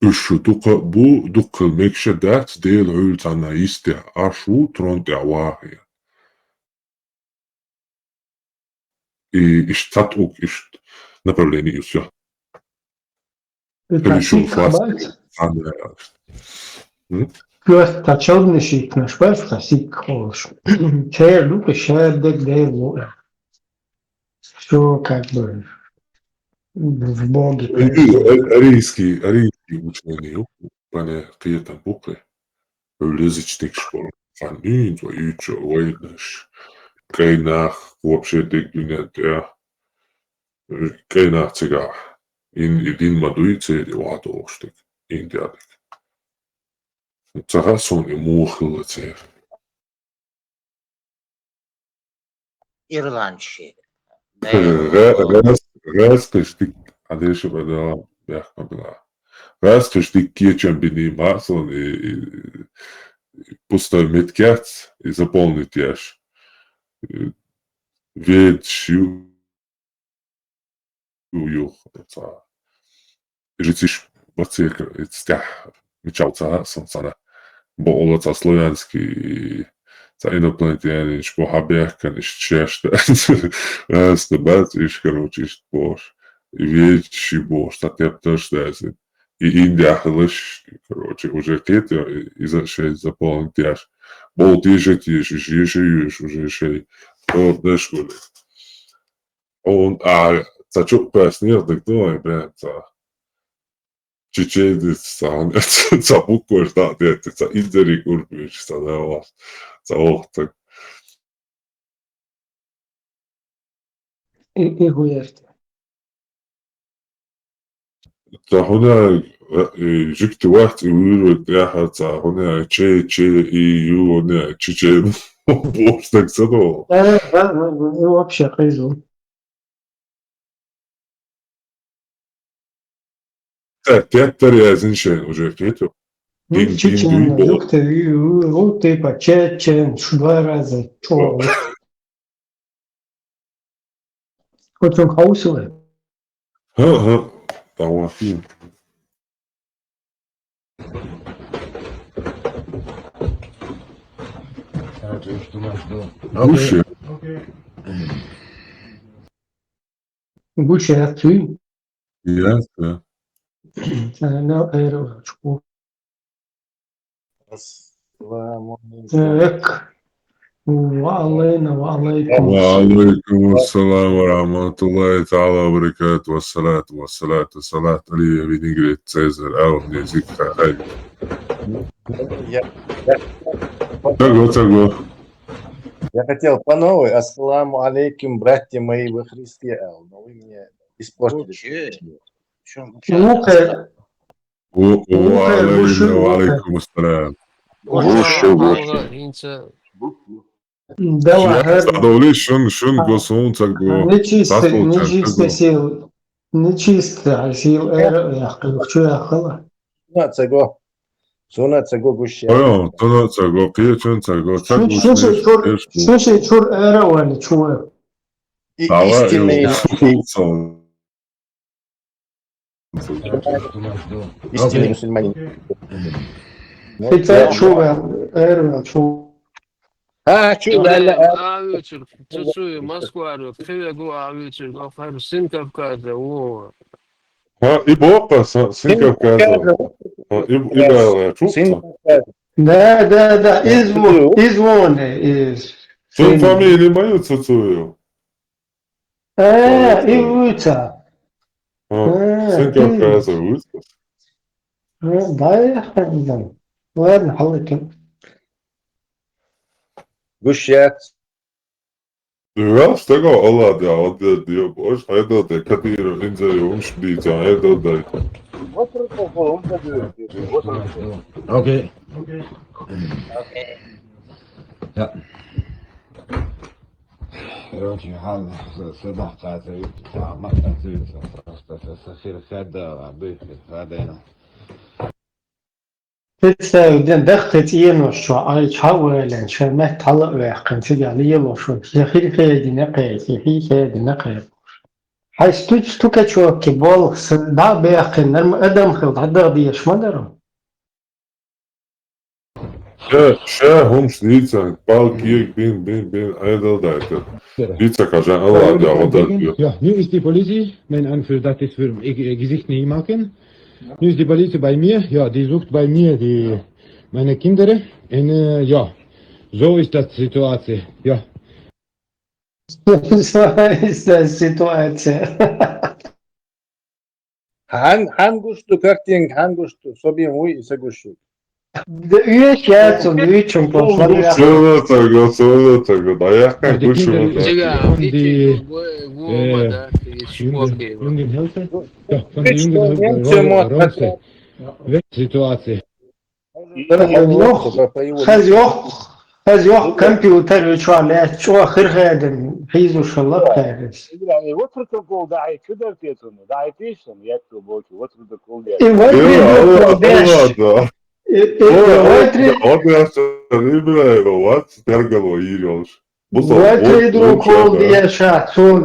üşü bu dukkal mekşe dat del öl tana iste aşu tronte avahi. И штатук, и направление, и все. Пришел фаст. Просто тачелнышик наш пешка сик холш. Чер дука шердек дейлу. Все как бы в боге. Арийский учение, пане киета буквы, язычник школ. Фанин, твоючо, войнаш, кайнах, вообще дик дунят, я. Кайнах цигар. Един мадуице, вато оштик, индиадик. Цага сон и мухлыце. Ирландши. Растышдик, адеше бада, бяхма била. Растышдик кечем бини масон и пустой меткец и заполнить яш. Ведь юх, это житиш бацека, это стях, мечалца, сансана, болоца славянский, за инопланетянич, похабяхкан, исчешта, раз бац, иш, короче, иш, бош, и ведь бош, так я тоже даже, и Индия хлыш, короче, уже кетя, и за шесть заполнить яш, бол тишет, ешь, уже шесть, то дешкули. Он, зачем пояснил, так думаю, блядь, чеченец, буквы, да, это индери курбич, да, вас, охтак. И гуерте. Худа جبت واحد يقولوا تاعها تاع هنا تشي يو هنا تشي بوستك صدو вообще قيزو تاتر يا زنشن وجاكيتو دين Чечен, دوي юг ты типа чечен, 2 раза, чё, хоть он хаусил. ها طوافين وش Гуччи отцы, يا أنا أعرف شو Ассаламу алейкум. так, وعلينا وعليكم السلام. وعليكم السلام ورحمة الله تعالى وبركاته والصلاة عليه بنجرة سيزر أو نيزيك هاي Я, تقو я хотел по новой. Ассаламу алейкум, братья мои во Христе. Но вы мне испортили. Лука, وعلينا وعليكم السلام дала Sadoli шун госун цаго нечистый сил, нечистый сил, что я хала. Суна цего гуща. Ой, то цаго пьечен цаго Слушай, чур эра вали, чур. Истинный мусульманин. Хотя чур эра, чур. Авичер, цуцуй, Москва, Кривегу, Авичер, Гофар, сын Кавказа, о. и бопа сын Кавказа. И бала чупца. Да, извон, из. Сын фамилии мою цуцую. Ивуца. Сын Кавказа, высказ. Да, я знаю. Ладно, халыки. Гуща. Раз tego olada od dio boş hayda da kadir ince yumuş bir tane da. Okay. Ja. Очень حال صدق قاتل ما قاتل سخير خد هذا تستخدم دخلت إيمو شو عايش حوالين شو ما تعلق ويحقن تجعل يلو شو يخير خيدي نقيت يخير خيدي نقيت حيث تجتوك شو كبول دا بيحقن نرم أدم خلط هذا ديش ما درم هم slicak, palkijek, bin, edeldaita. Slicaka, že olada od dio. Ja, nu ist die Polizei, mein Anführer, das ist für Gesicht nicht machen. Nu ist die Polizei bei mir, ja, die sucht bei mir meine Kinder. Und ja, so ist das Situation, ja. So ist das Situation. Hanguştu kartien, hanguştu, sobim uy ise guşu. Üyeş yatsın, üyçün konuşları Söyle tago, dayak kuşu. Jungen Helfer, ja, von der Jungen Helfer, Situation. خذ كمبيوتر وشوالات شو آخر خادم حيزو شلط كارس يعني وصلت الكول داعي كده تيتونو داعي تيشن يكتب بوكي وصلت الكول داعي кол диеша,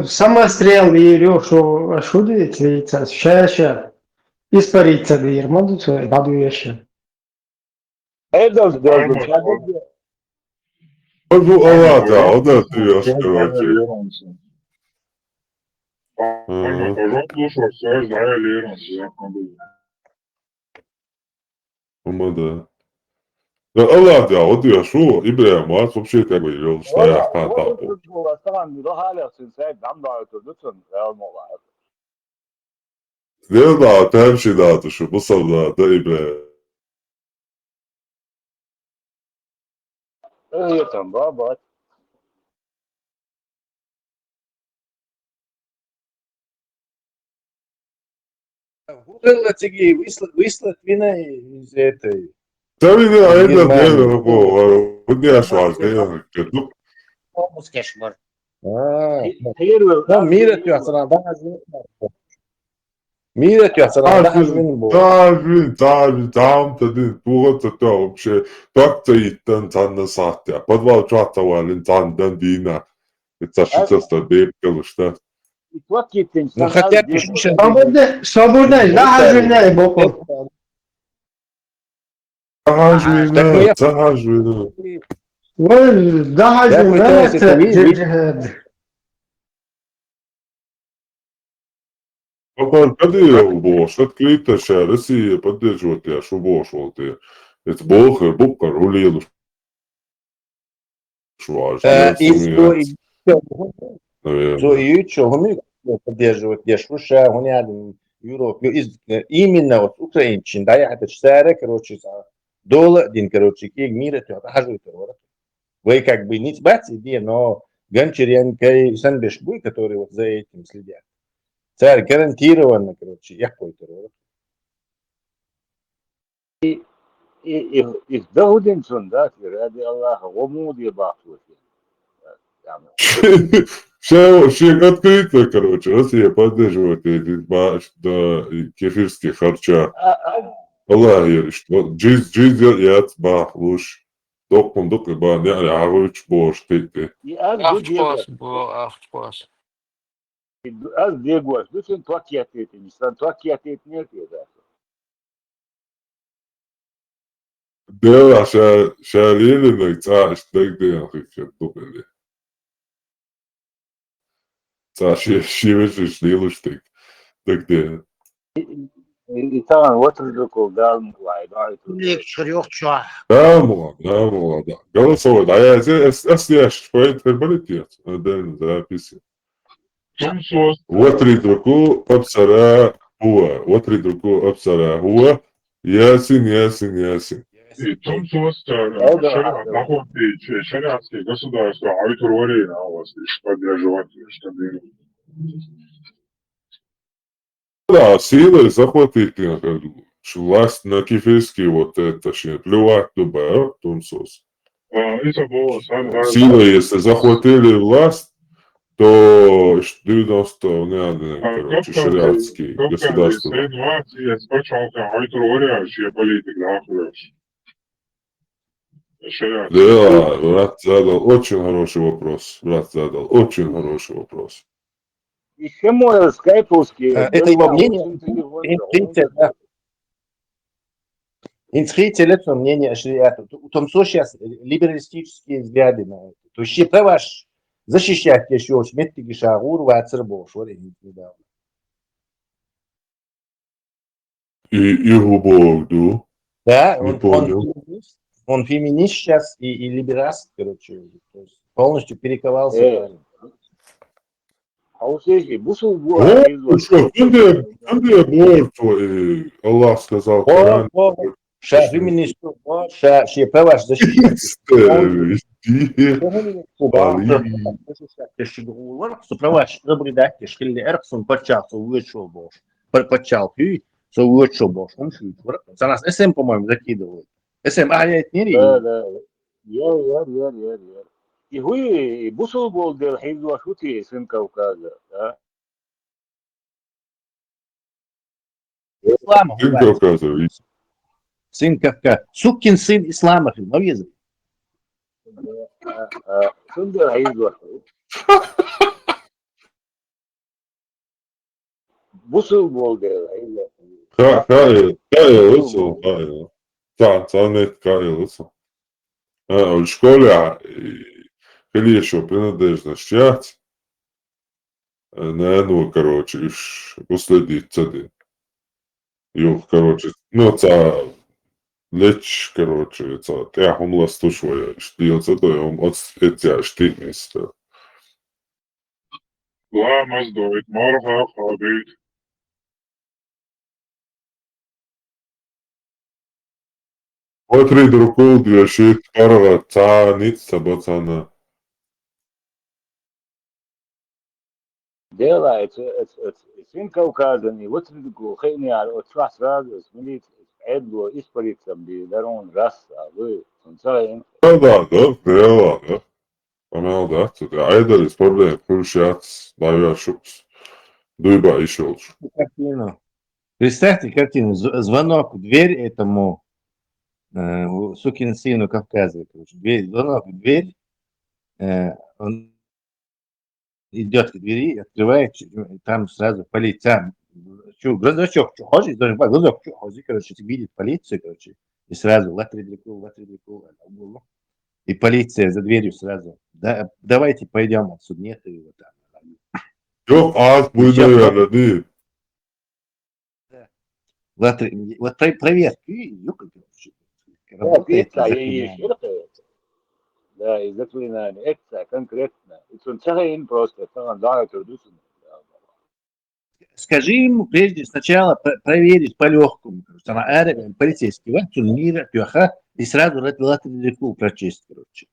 самострел вирёшо, что делается, ща, испарится дыр, могу сказать, бадуеша. Bu olada, o da diyor короче. Olmadı. Ya Allah ya o diyor şu İbrahim var çok şey tabii yol işte ayaktan tabi. Ne da hem şey dağıtı şu bu sabah da İbrahim. Evet, tamam, Было тебе выслать вина из этой. Tabii de Из aynen Германии. öyle bu var. Bu yaş var diye. Kötü. Помощь кошмар. Ну, Hayır, мир ötüyorsan daha hazır. Мир ötüyorsan daha hazır bu. Tabii, tam tadı. Bu da вообще. Так-то и танна сахтя. Подвал чата валин тандан дина. Это сейчас-то deyip kalışta. итвак киттен. Ну, хотя бы шуша. Свободный, захоженный, боком. Tahajvina, tahajvina. Вы захоженный, Bakar kadıyor boş. Открыто ша Россия поддерживает я, что бош вот я. Это бохер, букар, улил. И что, мы поддерживать, я шуша, он рядом, Европу. Именно вот украинчин, да, я это читаю, короче, доллар, один, короче, киг мира, то захожу. Вы как бы не бати, но Гончаренко и Санбешбуй, которые вот за этим следят. Царь гарантированно, короче, я какой-то. Их Дагудинсон, да, ради Аллаха, Омуди Бахту. Шег открыто, короче, Россия поддерживает эти кефирские харча. Allah yarış. Ciz yat bah luş. Dokunduk ba ne ağaç boş tekte. Ахтпас. Az Diego, bütün Tokyo'da, İslam Tokyo'da ne diyor da? Deva şaliyeli ne ta işte de hakikaten dokeli. Ta şiveç şliluştek. Tekte. И там вот такой дал вайбай. Лектор ёхча. Да. Голосовой. А я здесь поэтому полетит. Да, записи. واتريدكو أبصر هو واتريدكو أبصر هو Ясин. И там шариатские государства, аутурварейна у вас лишь поддерживать, чтобы... Да, силой захватить власть на кефирский вот это, плевать туда, Тумсос. Это было... Силой, если захватили власть, то 90 не, короче, шариатские государства. Средневатия спочатка аутурваряющая политика, Да, брат задал очень хороший вопрос. Еще мой скайповский. Это его мнение. Инскрите лицо мнение шариата. У том сейчас либералистические взгляды на это. То есть ваш защищать еще метки шагур в Ацербош. Вот это недавно. И Губовду. Да, он феминист сейчас и либераст, короче. То есть полностью перековался. А у всех бусул Где борт, Аллах сказал. Ша феминист, ша права защищать. Права наблюдать, что Эрксон почался вышел бош. Почал пью, so вышел бош. Он шут. За нас СМ, по-моему, закидывают. СМ, нет, не Да. Я. И вы бусул был del хейзу ашути сын Кавказа, да? Ислама. Сын Кавказа. Сын Кавказа. Сукин сын ислама. Ну, язык. Сын del хейзу ашути. Бусул был del хейзу ашути. Каялся. Нет, каялся. В школе или еще принадлежность чать. Ну, короче, уследить цады. Короче, ну, це леч, короче, це тяхом ластушує, що це то йому от штикність. لا مصدوت مرها خابيت. Отри друку двешит парва цаниц сабацана. делается сын Кавказа, вот такой хейня, вот сразу смотрит, Эдго испарится, дарон раз, а вы сонцаем. Да, да. Она, да, айдали с проблемой, получается, наверное, дуйба еще лучше. Картину. Представьте картину. Звонок в дверь этому сукин сыну Кавказа. Звонок в дверь. Он идет к двери, открывает, там сразу полиция. Глазочок, что хочешь, даже глазок, что хочешь, короче, видит полицию, короче, и сразу латридрику. И полиция за дверью сразу. Да, давайте пойдем отсюда, нет его там. Yok az buydu öyle değil. Вот проверки, работает заклинание. Да, и заклинание. Это конкретно. И сонцаем просто, там, да, Скажи ему прежде сначала проверить по-легкому. Там полицейский мира, и сразу латридрику прочесть, короче.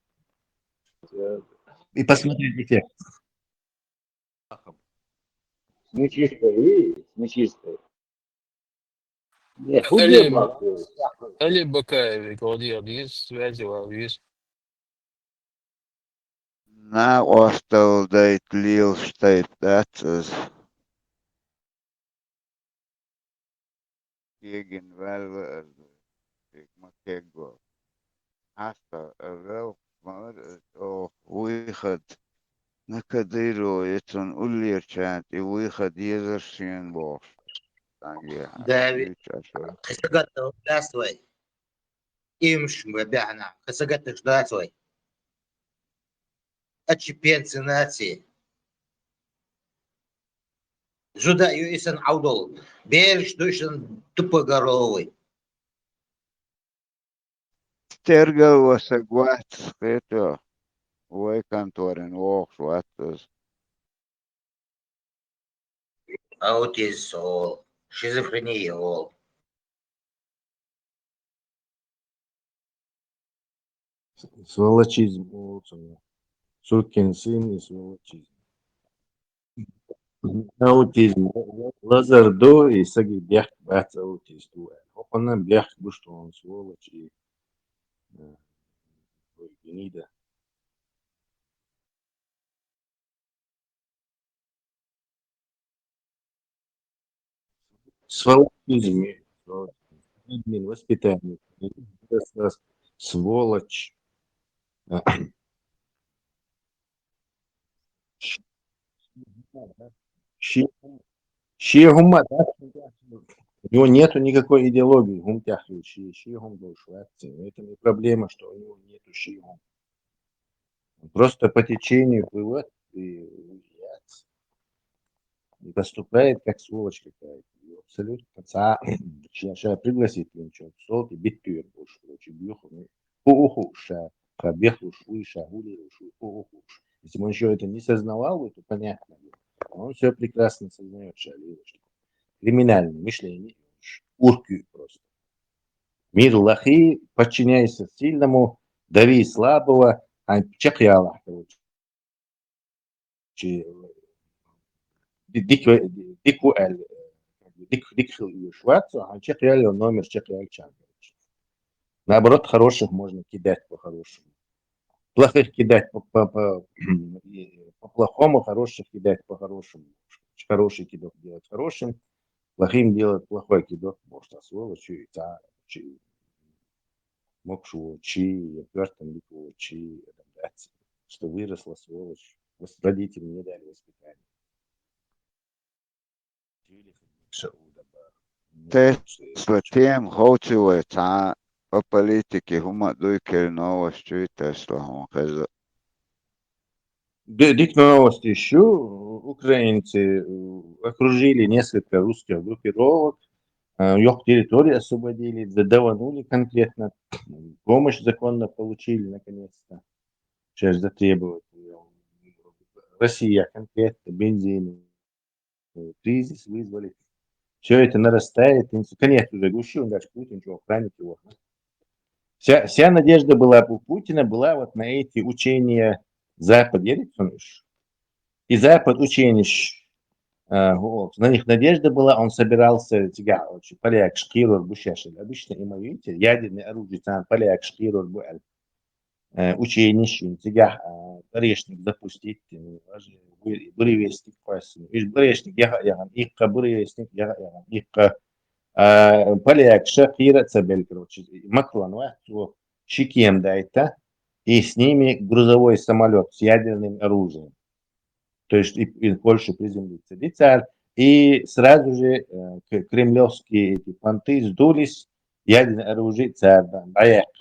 И посмотреть эффект. Нечистой. Не, Allez, Bokeh, grandir, связи, вис. Na ostaldeit lielsteit vecas. Gegen velve ik makego. Asta wel maar o wychad. Накадыро это он улерчат и выход езершин бог. Давид, خسقت داسوي إمش مبيعنا خسقت داسوي أتش بينسناتي جدا يويسن عودل بيرش دوشن تبغاروي Tergal was a guat skete. Way kantoren walks what was. аутизм ол шизофрения ол Сволочизм. Сукин сын и сволочизм. Аутизм. Лазардо и саги бях бац аутизм. Опана бях что он сволочь и гнида. Сволочизм. Админ, воспитание. Сволочь. Гума, да? У него нету никакой идеологии. Гумтяхи, щи-гум был шварцем. Это не проблема, что у него нету щи-гум. Он просто по течению плывет и поступает как сволочь какая-то. Абсолютно. Сейчас пригласит ничего. Сол и битвер больше. Короче, бьюху. Уху, беху, шуиша, гули, уху. Если бы он еще это не сознавал, то понятно. Он все прекрасно сознает, криминальное мышление, урки просто. Мир лохи, подчиняйся сильному, дави слабого, а чехяла, короче. Дикхил и Шварцу, а чехяли номер чехяльчан. Наоборот, хороших можно кидать по-хорошему. Плохих кидать по-плохому, хороших кидать по-хорошему. Хороший кидок делать хорошим, плохим делать плохой кидок. Может, сволочью, мокшу, пёртом лику, что выросла сволочь. Родители не дали воспитание. Те тем хочеве та по политике хума дуйкер новости Тесла хеза. Дик новости еще. Украинцы окружили несколько русских группировок, их территорию освободили, даванули конкретно, помощь законно получили наконец-то. Сейчас затребовать. Россия конкретно, бензин, кризис вызвали. Все это нарастает. Конец уже гущил, дальше Путин, что охранит его. Вся надежда была у Путина, была вот на эти учения Запад, и Запад учения Вот. На них надежда была, он собирался тига, поляк шкирор бушешель. Обычно им видите, ядерное оружие, там поляк шкирор буэль. Ученищен, тига, орешник запустить, буревестник пасин. Иш бурешник яга, икка буревестник яга, икка поляк шкира цабель, короче. Макрон, шикем дайта, и с ними грузовой самолет с ядерным оружием. То есть и в Польшу приземлиться. И сразу же кремлевские эти понты сдулись, ядерное оружие царь,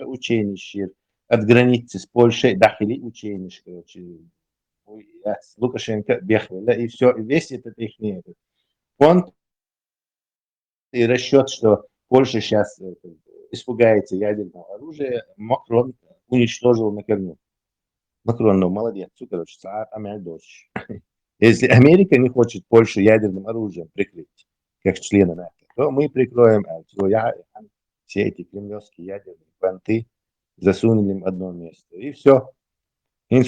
ученище от границы с Польшей, дахили ученище, короче, Лукашенко бехал, да, и все, весь этот их понт и расчет, что Польша сейчас испугается ядерного оружия, Макрон уничтожил на корню. Макрон, ну, молодец, короче, царь, дочь. Если Америка не хочет Польшу ядерным оружием прикрыть, как члены НАТО, то мы прикроем все эти кремлевские ядерные понты, засунули им одно место. И все. Потому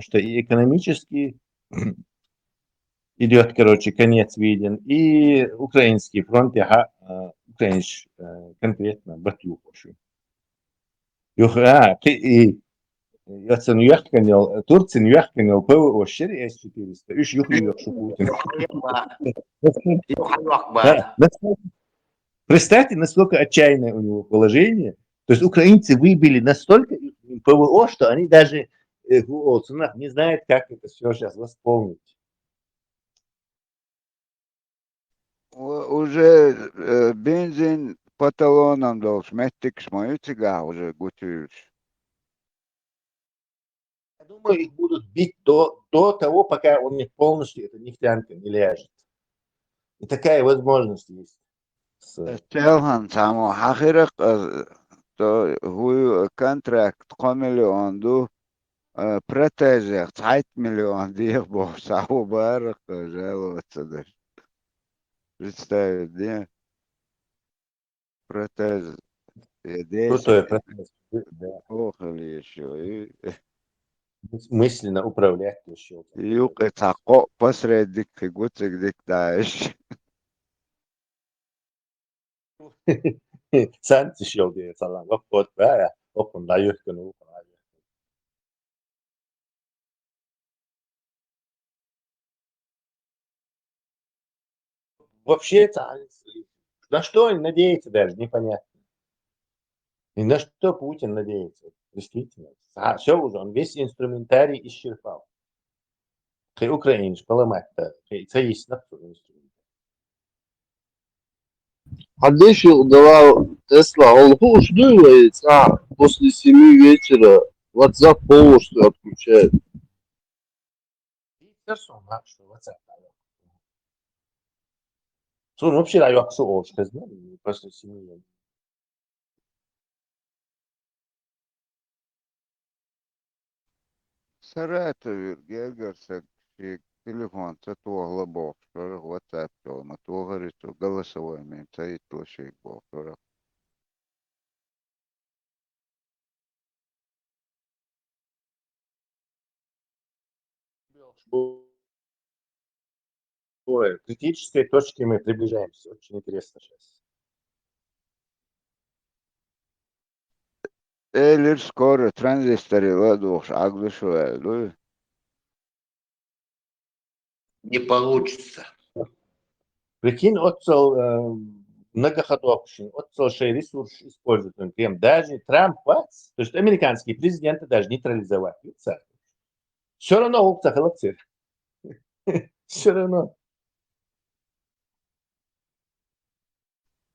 что и экономически идет, короче, конец виден, и украинский фронт, украинский конкретно батью хочу. И Yatsan Яхканел, Турцин Яхканел, ПВО, Щери С-400, Иш Юхлю Путин. Представьте, насколько отчаянное у него положение. То есть украинцы выбили настолько ПВО, что они даже не знают, как это все сейчас восполнить. Уже бензин по талонам должен, метик шмоютига уже гутюш. Я думаю, их будут бить до того, пока он не полностью, эта нефтянка не ляжет. И такая возможность есть. Телхан само хахирак то гую контракт 3 миллион ду протеже 5 миллион дих бо сау барак жаловаться даже. Представить, где протез Крутой протез. Да. Охали еще. Мысленно управлять еще. Юг это посредник фигуцик диктаешь. Санкции еще где салам. Вот да, он дает кому. Вообще, на что он надеется даже, непонятно. И на что Путин надеется, действительно. Все уже, он весь инструментарий исчерпал. Хай украинец, поломать-то, это есть на все инструмент. Haddesh давал Тесла, он ждет, после 7 вечера WhatsApp полностью отключает. Сон вообще райок соошка, после 7. Саратове Гергерсек телефон цатуа глобок, что WhatsApp, то мы то говорит, то голосовой мен цаит площадь был, то Ой, к критической точке мы приближаемся. Очень интересно сейчас. Элир скоро транзисторы ладуш, аглушуэль, Не получится. Прикинь, отцел многоходовщин, отцел шей ресурс используют. Даже Трамп, то есть американские президенты даже нейтрализовать. Все равно опция холодцы. Все равно.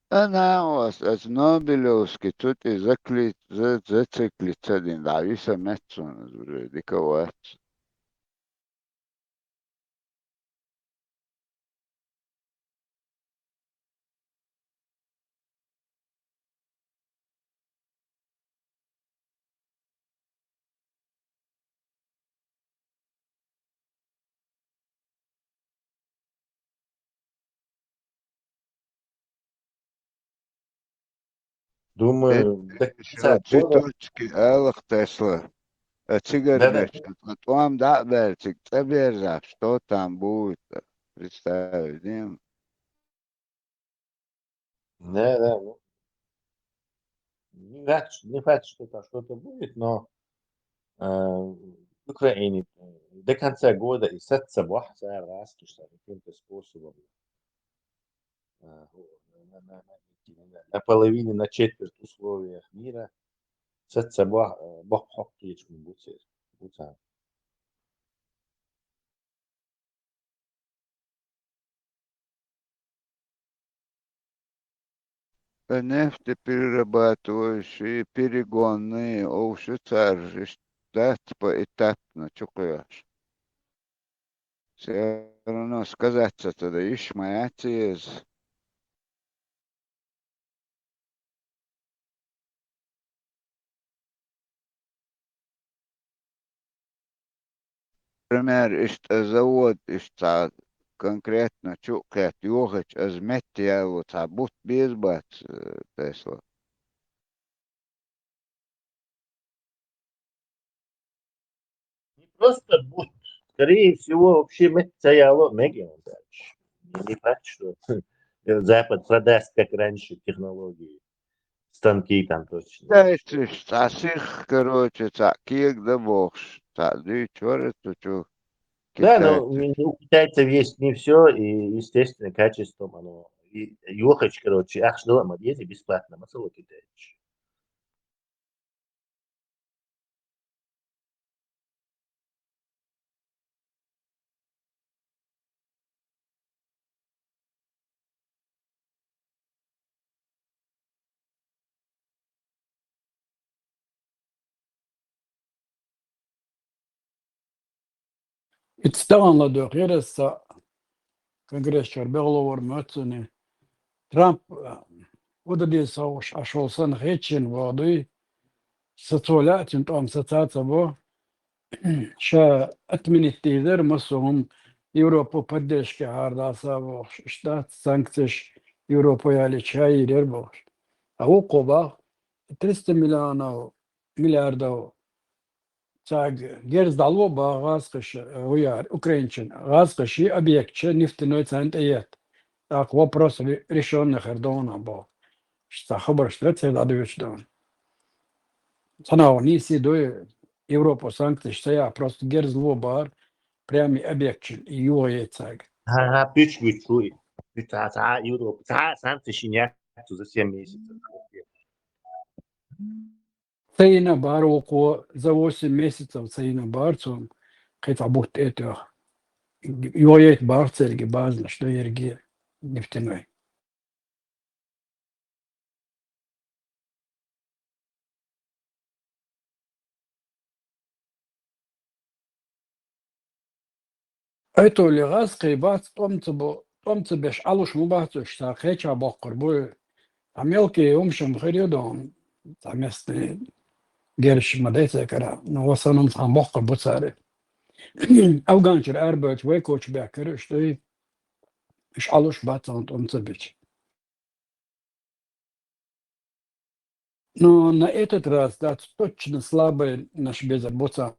أنا was Nobelowski tutti zациklить один, да, виса метсон, диковать. Думаю, до конца года. Цветочки, Элах Тесла. Да-да. Цыгармеч, потом да, верчик, цеберза, что там будет, представим. Да-да. Ну, не факт, что там что-то будет, но Украине до конца года и с собой раз, что каким-то способом на половине, на четверть условиях мира с собой бог будет. Нефтеперерабатывающие, перегонные, овощи, да, поэтапно, чукаешь. Все равно сказаться тогда, ишь моя тез. Например, завод, конкретно чукает, йогать, азметья, вот, а будь без бац, Тесла. Просто будет, скорее всего, вообще мы стояло мегион дальше. Не факт, что Запад продаст, как раньше, технологии, станки там точно. Да, это сих, короче, кик да бокс, ты чё, чё, Да, но китайцы. у китайцев есть не все, и, естественно, качеством оно. И Йохач, короче, ах, что вам одети бесплатно, масало китайцы. İttihamla da geretse Конгрессчер Беловар Mötsöni Trump удалился уж ашолсан хечин воды социалятин там социация во ша отменить масом Европу поддержки хардаса во штат санкций Европа яли чай рербо. А у Куба 300 миллиардов так герздало ба газкыш уяр украинчин газкыши объектче нефтяной центр. Так вопрос решен на Хердона был. Что хабар что это дадут да. Санау не сидой Европа санкции, что я просто герзло бар прямо объектче его яйцаг. Ага, пич чуй. Та Европа, сам ты щеня за 7 месяцев. Цейна бар около за 8 месяцев цейна барцом хотя бы это его яйц бар церги базно, что ерги нефтяной. Это ли газ кайбат помцы беш алуш мубацу что хеча боккор бу а мелкие умшам хридон там если герш мадайца кара но васанам сам боккор буцаре Афганчер арбач векоч бякер что и мش алуш бацант умцы бич. Но на этот раз да точно слабый наш безработица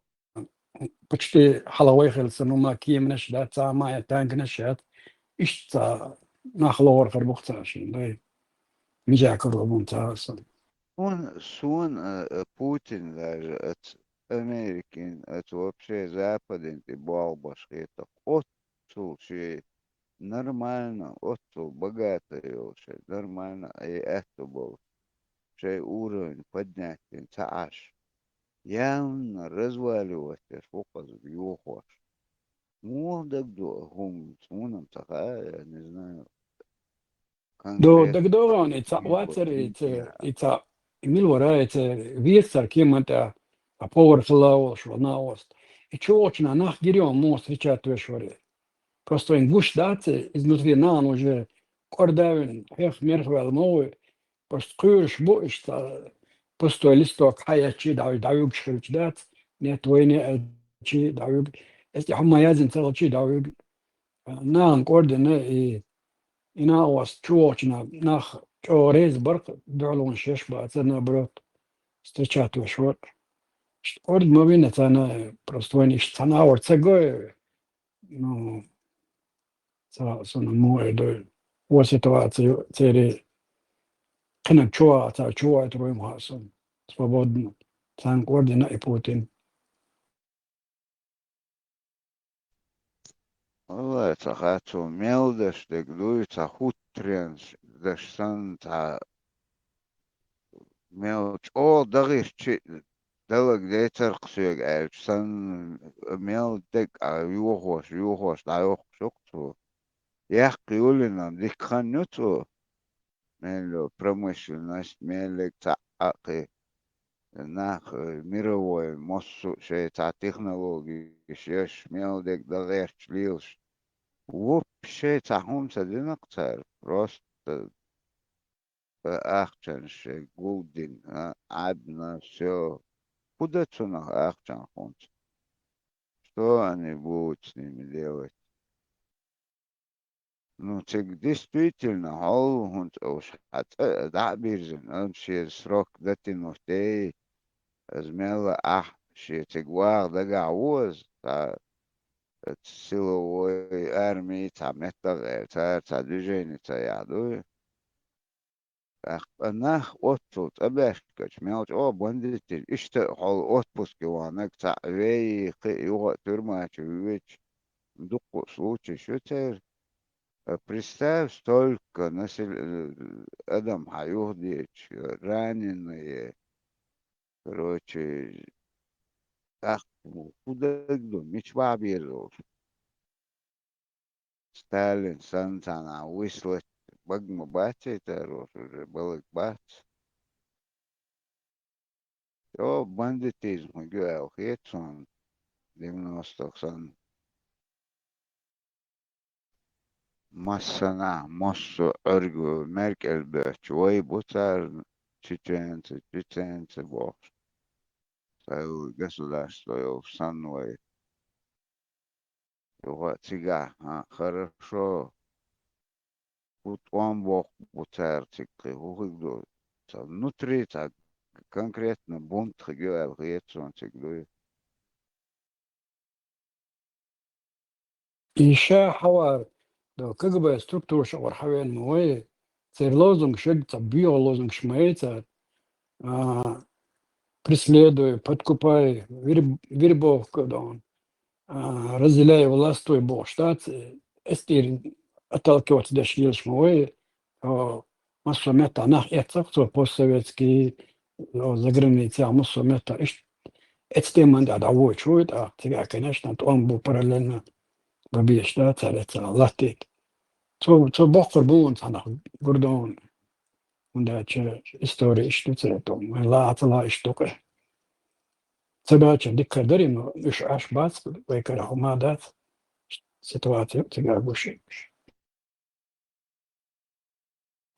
почти халавай хелса но маким наш да самая танк нашат ишта нахлор харбухташин да мижакор бунтасын. Он Путин даже от Америки, от вообще Запада, и балбаш, это отцу, что нормально, отцу богатый вообще, нормально, и это был, что уровень поднятия, аж явно разваливался, фокус в его хош. Ну, так гум, он такая, я не знаю, До конкретно. дагдоган ица ватер ица милвара ица весар кемата а повар хлау шванаост. И чёчна нах гирём мо встречать шваре. Просто ин гуш дате изнутри нан уже кордавин хех мерхвел мой просто курш бо ишта просто листок хаячи давюк шрич дат нет войне чи давюк. Если хамаязин целчи давюк нан кордене и Ina was чёчна нах чё рез барк дарлон шеш ба цена брат встречать швар. Ord mowinę cenę prostwojniś cena orcego, no, co no moje do o sytuacji, cery kienek czuła, ta czuła troim hasem, swobodno, can ordina i Putin. والله تخاتو ميلدش دقلوي تخوت ترينش دش سن تا ميلش او دغيش شي دلق ديتر قسيق عيش سن ميل دق يوخوش لا يوخشوكتو يحق يولنا ديك خنوتو ميلو промышленность ميلك تعقي ناخ ميروي مصو شي تاع تكنولوجي شيش ميل دق دغيش ليلش вообще تاعهم سدنا قتال راست أخشنش جودين عدنا все куда цунах ахчан хунт что они будут с ними делать ну так действительно хол хунт уж да биржен вообще срок датинуфтей змела ах شي تجوار دقع ووز силовой армии تاع متر تاع движение تاع يعدو أناخ أوتوت أباشكش ميوت أو بندتي إشتا حول أوتبوس كوانك تاع وي يوغا ترما чувич دقو случай شتر представь столько Адам Хаюхдич раненые короче ах куда гду мечва биров Сталин Сантана выслать багма бати это уже был бат о бандитизм гуэл хетсон 90-х сан массана массу аргу меркель бэч ой бутар чеченцы бог целое государство в санвай его тига хорошо тут он бог бутар тикы угду внутри так конкретно бунт гуэл хетсон тиглу إيشا حوار دو كجبة ستركتور شغل حوالين مويه цер лозунг шег био лозунг шмейца преследуй, подкупай, вербовка, да, разделяй властвуй бог штат, эстир отталкиваться до шмой, массу мета нах эцак, то постсоветский за границей, массу мета эстеман да давой чует, тебя, конечно, он был параллельно бабе штат, это латик. То бохор был он санах гордон. Und der Historie stütze to la atla ishtoke. Cebacha dikkaderim ish ashbats ve karahumadat ситуацию тига гуши.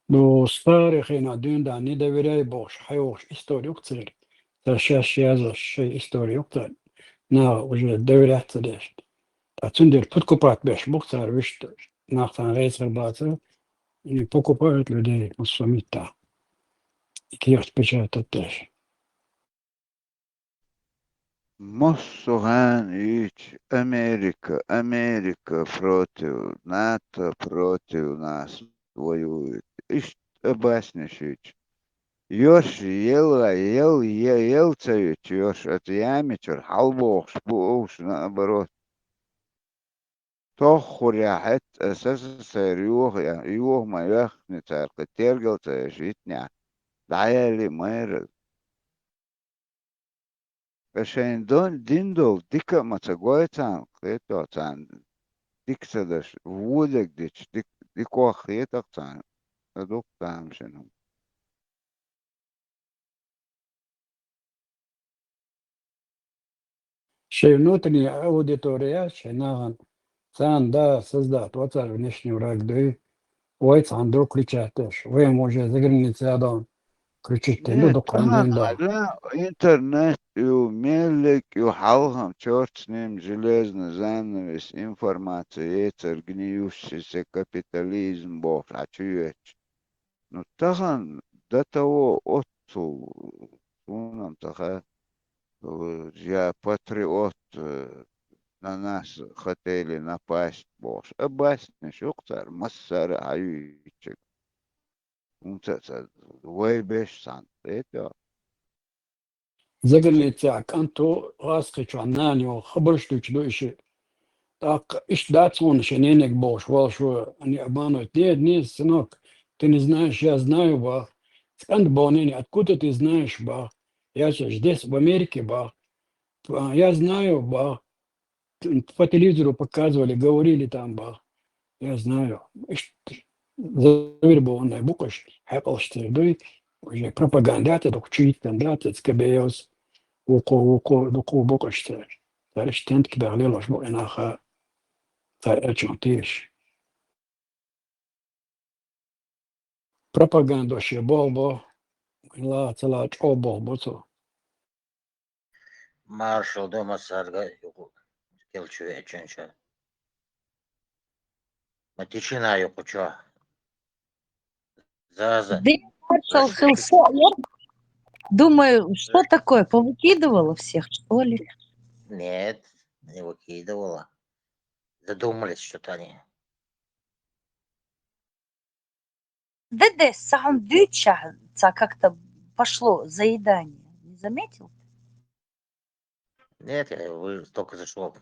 Но старый хина дюнда не доверяй бош, хайош историю цер. Та сейчас я шей историю цер. На уже доверяться деш. Та цундер подкупать беш бухцар вишт нахтан рейсер баца и покупают людей мусумита. И киёс печатать деш. Моссуган ич Америка против НАТО, против нас воюет. Иш обаснишич. Ёш елцевич, ёш от ямичер, халбохш, буш, наоборот. Тохуря хет СССР юх ما يخني تارك تيرجل تشيتنيا. دعيالي ميرد. عشان دول ديكا ما تقويتان قيتو تان ديكسدش وودك ديكو خيتك تان ادوك تام شنو Ще внутрішня аудиторія, ще наган сам да создат оцар внешній враг ды ойц андро кричатеш. Ви може за границей адан кричите, ну нет до кандин да. لا интернет мелик халхам черт с ним железный занавес информация это гниющийся капитализм бог чуешь ну тахан до того отцу нам таха Я патриот, на нас хотели напасть, боже. Обасни, шуктар, массара, аюичек. Вейбеш сан. Это. Загалитяк, Анто, Раскич, Ананio, Хабарштуч, Дойши. Так, дать он шененек бош, волшу, они обманывают. Нет, сынок, ты не знаешь, я знаю, ба. Сканд Бонини, откуда ты знаешь, ба? Я же здесь, в Америке, ба. Я знаю, ба. По телевизору показывали, говорили там, ба. Я знаю. Завербованная букаш, хэпплштырдой, уже пропагандаты, докчит, кандидаты, скабеос, доку букаштыр. Тариш тент киберлилаш, бо инаха, таричантиш. Пропагандоши болбо, ла цалач оболбоцо. Маршал дома сарга келчуе ченча. Матичина юкучо. Заза. Да, маршал Хилсо, я думаю, что такое, повыкидывала всех, что ли? Нет, не выкидывала. Задумались что-то они. Да, сам дюча, как-то пошло заедание. Не заметил? Нет, я только зашел.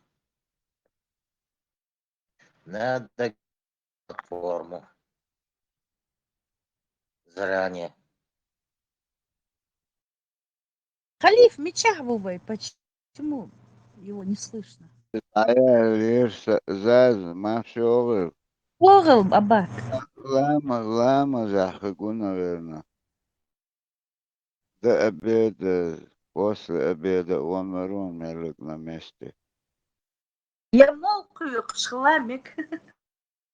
Надо форму. Заранее. Халиф Мечагвовой, почему его не слышно? А я лишь заз, машовы. Логал, абак. Лама, захагу, наверное. До обеда, после обеда он лег на месте. Я молкаю, шламик.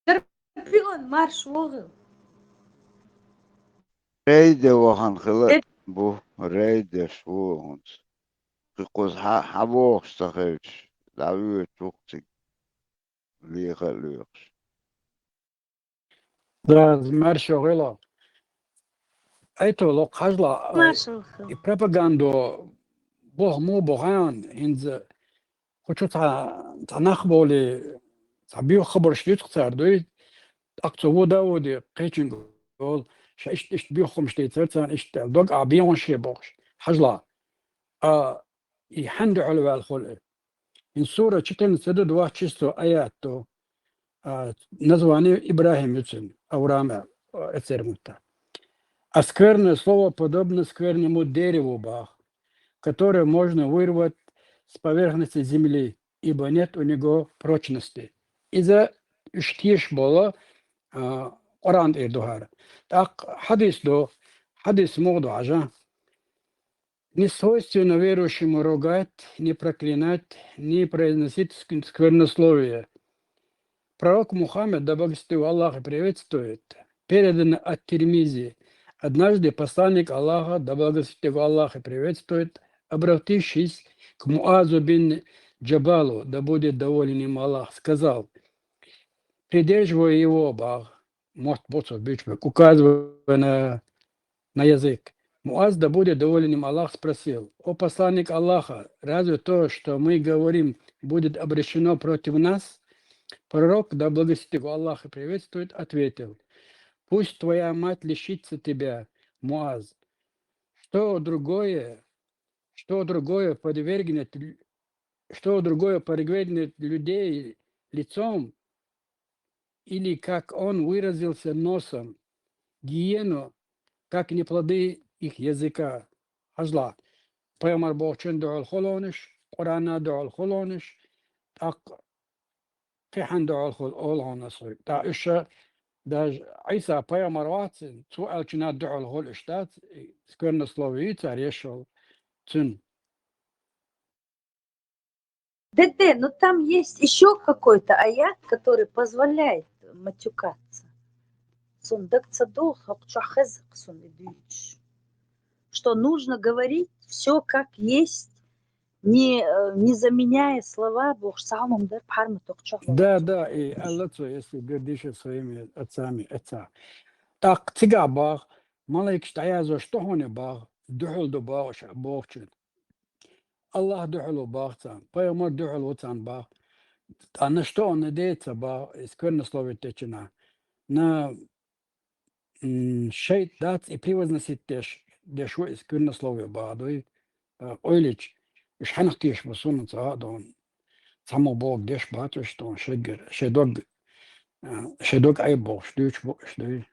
Скорпион, марш логал. Рейде вохан хилат, бу рейде швугунс. Кикуз хавох стахевич, давю чукцик, лиха люкс. Да, маршо гыло. Это лок хажла. Маршал. И пропаганду бог му боган инз хочу танахболи табио хабар шлют цардой акцо даводи قيچن гол شايش بيخم شتيترتان اشتال دوغ ابيون شي بوش حجلا يحند على الخلق in sura chitin sede dua chisto ayato название Ибрахим Юцин, Авраама, Эцермута. А скверное слово подобно скверному дереву, бах, которое можно вырвать с поверхности земли, ибо нет у него прочности. Из-за штиш было Коран Эрдугар. Так, хадис моду ажа. Не свойственно верующему ругать, не проклинать, не произносить сквернословие. Пророк Мухаммед, да благословит Аллах и приветствует, передано от Тирмизи. Однажды посланник Аллаха, да благословит Аллах и приветствует, обратившись к Муазу бин Джабалу, да будет доволен им Аллах, сказал: придерживая его, Бах, может, указывая на язык. Муаз, да будет доволен им Аллах, спросил: о посланник Аллаха, разве то, что мы говорим, будет обращено против нас? Пророк, да благословит его Аллах и приветствует, ответил: пусть твоя мать лишится тебя, Муаз. Что другое подвергнет людей лицом, или, как он выразился, носом, гиену, как не плоды их языка. Ажла. Поймар Бог чен дуал холониш, Корана дуал холониш, так قيحن دعو الخل أول عنصر تا إيش داج عيسى بيامر واتسن سؤال كنا دعو الخل إشتات سكرنا سلوفي تاريشل تن. Да, но там есть еще какой-то аят, который позволяет матюкаться. Что нужно говорить все как есть, не заменяя слова Бог самым дар парма токчо. Да, и Аллах, если гордишься своими отцами, отца. Так, тига Бог, малайк штаязо, что он Бог, духол до Бог, Бог чит. Allah duhulu bachtan, payamar duhul utan bach. А на что он надеется, сквернословие на шейт дать и превозносить дешо сквернословие бадой, ойлич, и шанахтиш басунат заадон, само Бог деш бату, что шедок ай Бог, штуч Бог, штуч.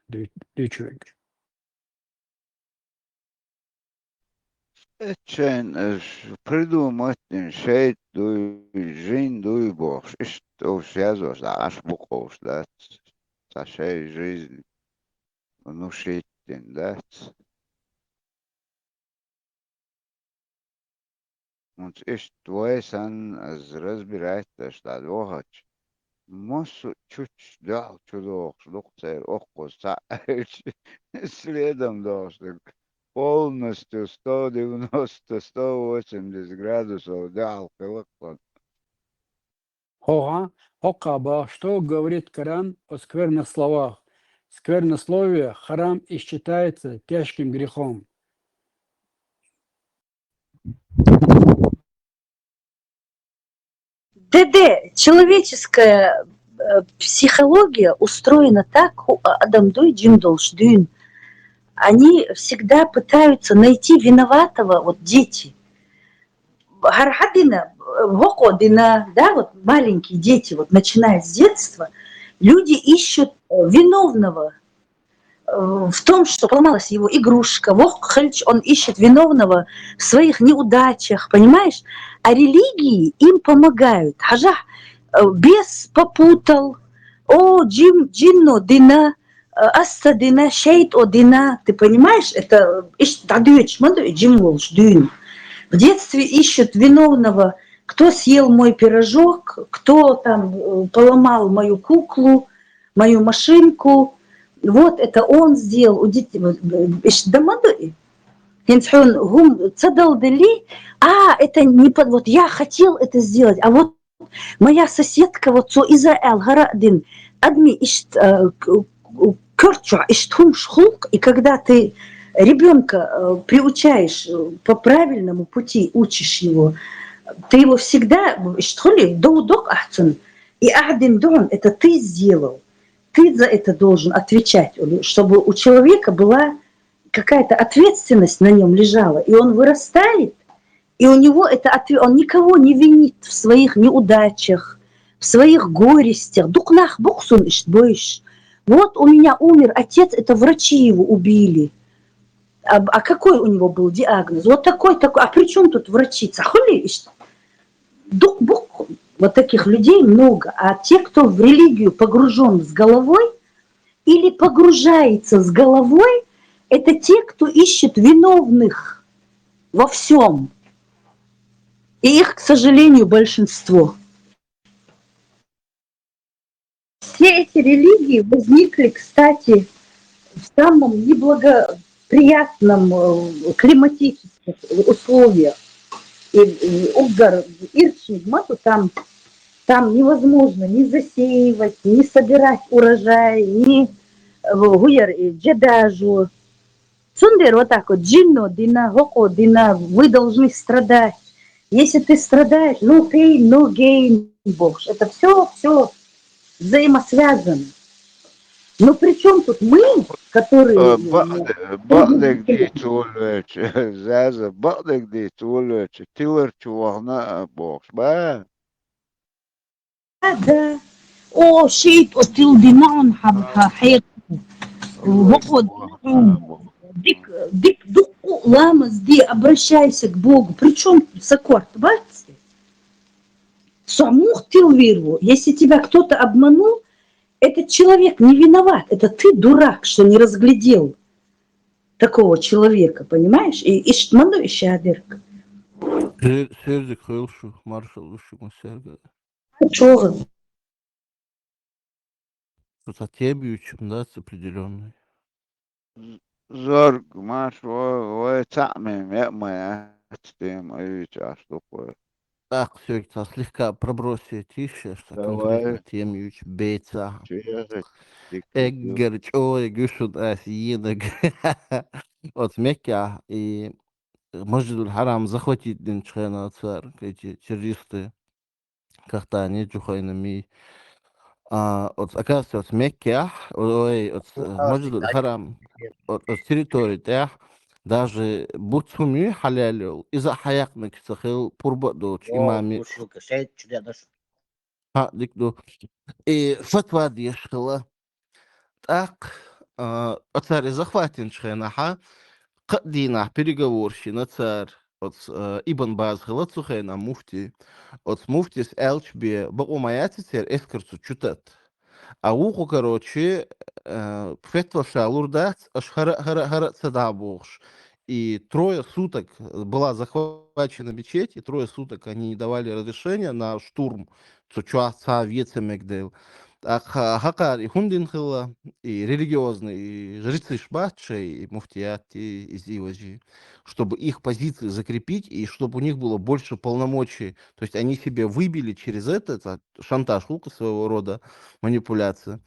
Etchen придумать шейт дуй жин дуй Бог, что связано с аж Богов, да, со всей жизнь внушить, да. Und ist двоесан разбирается, что двохач. Мосу чуть дал чудок, доктор окоса, следом должен полностью 190-180 градусов дал колокол. Хокаба, что говорит Коран о скверных словах? Сквернословие, харам, и считается тяжким грехом. ДД, человеческая психология устроена так, адамдуй джимдолшдюн. Они всегда пытаются найти виноватого, вот дети. Гархадина, Вокодина, да, вот маленькие дети, вот начиная с детства, люди ищут виновного в том, что поломалась его игрушка. Воххальч, он ищет виновного в своих неудачах, понимаешь? А религии им помогают. Хажах, бес попутал, джинно дина, асса дина, шейт о дина. Ты понимаешь? Это в детстве ищут виновного, кто съел мой пирожок, кто там поломал мою куклу, мою машинку. Вот это он сделал у детей. Это не вот я хотел это сделать, а вот моя соседка вот со Израиль Гарадин адми и когда ты ребенка приучаешь по правильному пути, учишь его, ты его всегда и это ты сделал. Ты за это должен отвечать, чтобы у человека была какая-то ответственность на нем лежала, и он вырастает, и у него он никого не винит в своих неудачах, в своих горестях. Дукнах буксун боишь. Вот у меня умер отец, это врачи его убили. А какой у него был диагноз? Вот такой. А при чем тут врачи? Цахули? Дук-бук. Вот таких людей много. А те, кто в религию погружен с головой или погружается с головой, это те, кто ищет виновных во всем. И их, к сожалению, большинство. Все эти религии возникли, кстати, в самом неблагоприятном климатических условиях. И Угар, Ирчник, Мату, там невозможно ни засеивать, ни собирать урожай, ни гуяр и джедажу. Сундер вот так вот, джинно, дина, гоко, дина, вы должны страдать. Если ты страдаешь, no pain, no gain, Бог. Это все взаимосвязано. Но при чем тут мы, которые... بعضك دي تقولش زازا بعضك دي تقولش تيلر чувахна бокс ба Да. О, шейт отил динан хабхахет. Вокод. Дик дуку ламас ди, обращайся к Богу. Причем сакорт, бачите? Самух тил вирву. Если тебя кто-то обманул, этот человек не виноват. Это ты дурак, что не разглядел такого человека, понимаешь? И иштману и шадырк. Сердик хылшу, маршал Шумасерга. Чего? Затемьючим, да, с определенной. зорг маш во цамем я моя тем и час такое. Так, все это слегка пробросить тише, что Давай. конкретно темьюч бейца. Эггер, чой, гюшут, асиенег. Вот мекя и Масджидуль Харам захватить Динчхена царь, эти террористы, как-то они Джухайнами. Вот, оказывается, вот Мекке, ой, вот Масджидуль Харам, вот территории, даже Буцуми халялю, из-за хаякных цахил пурба дочь О, имами, душилка, шесть чудес. дикду. И фатва дешхила, так, царь захватен Чхенаха, قدينا переговорщина царь от Ибн Баз Галацухайна муфти от муфтис Элчби Баумаятитер эскерцу чутат. А уху, короче, фетва шалурдат аж хара цадабуш. И 3 суток была захвачена мечеть, и 3 суток они не давали разрешения на штурм Цучуаца Вецемегдел. Хакар и Хундинхила, и религиозные, и жрецы Шбатши, и муфтияти, и Зиваджи, чтобы их позиции закрепить, и чтобы у них было больше полномочий. То есть они себе выбили через это шантаж, лука своего рода, манипуляция.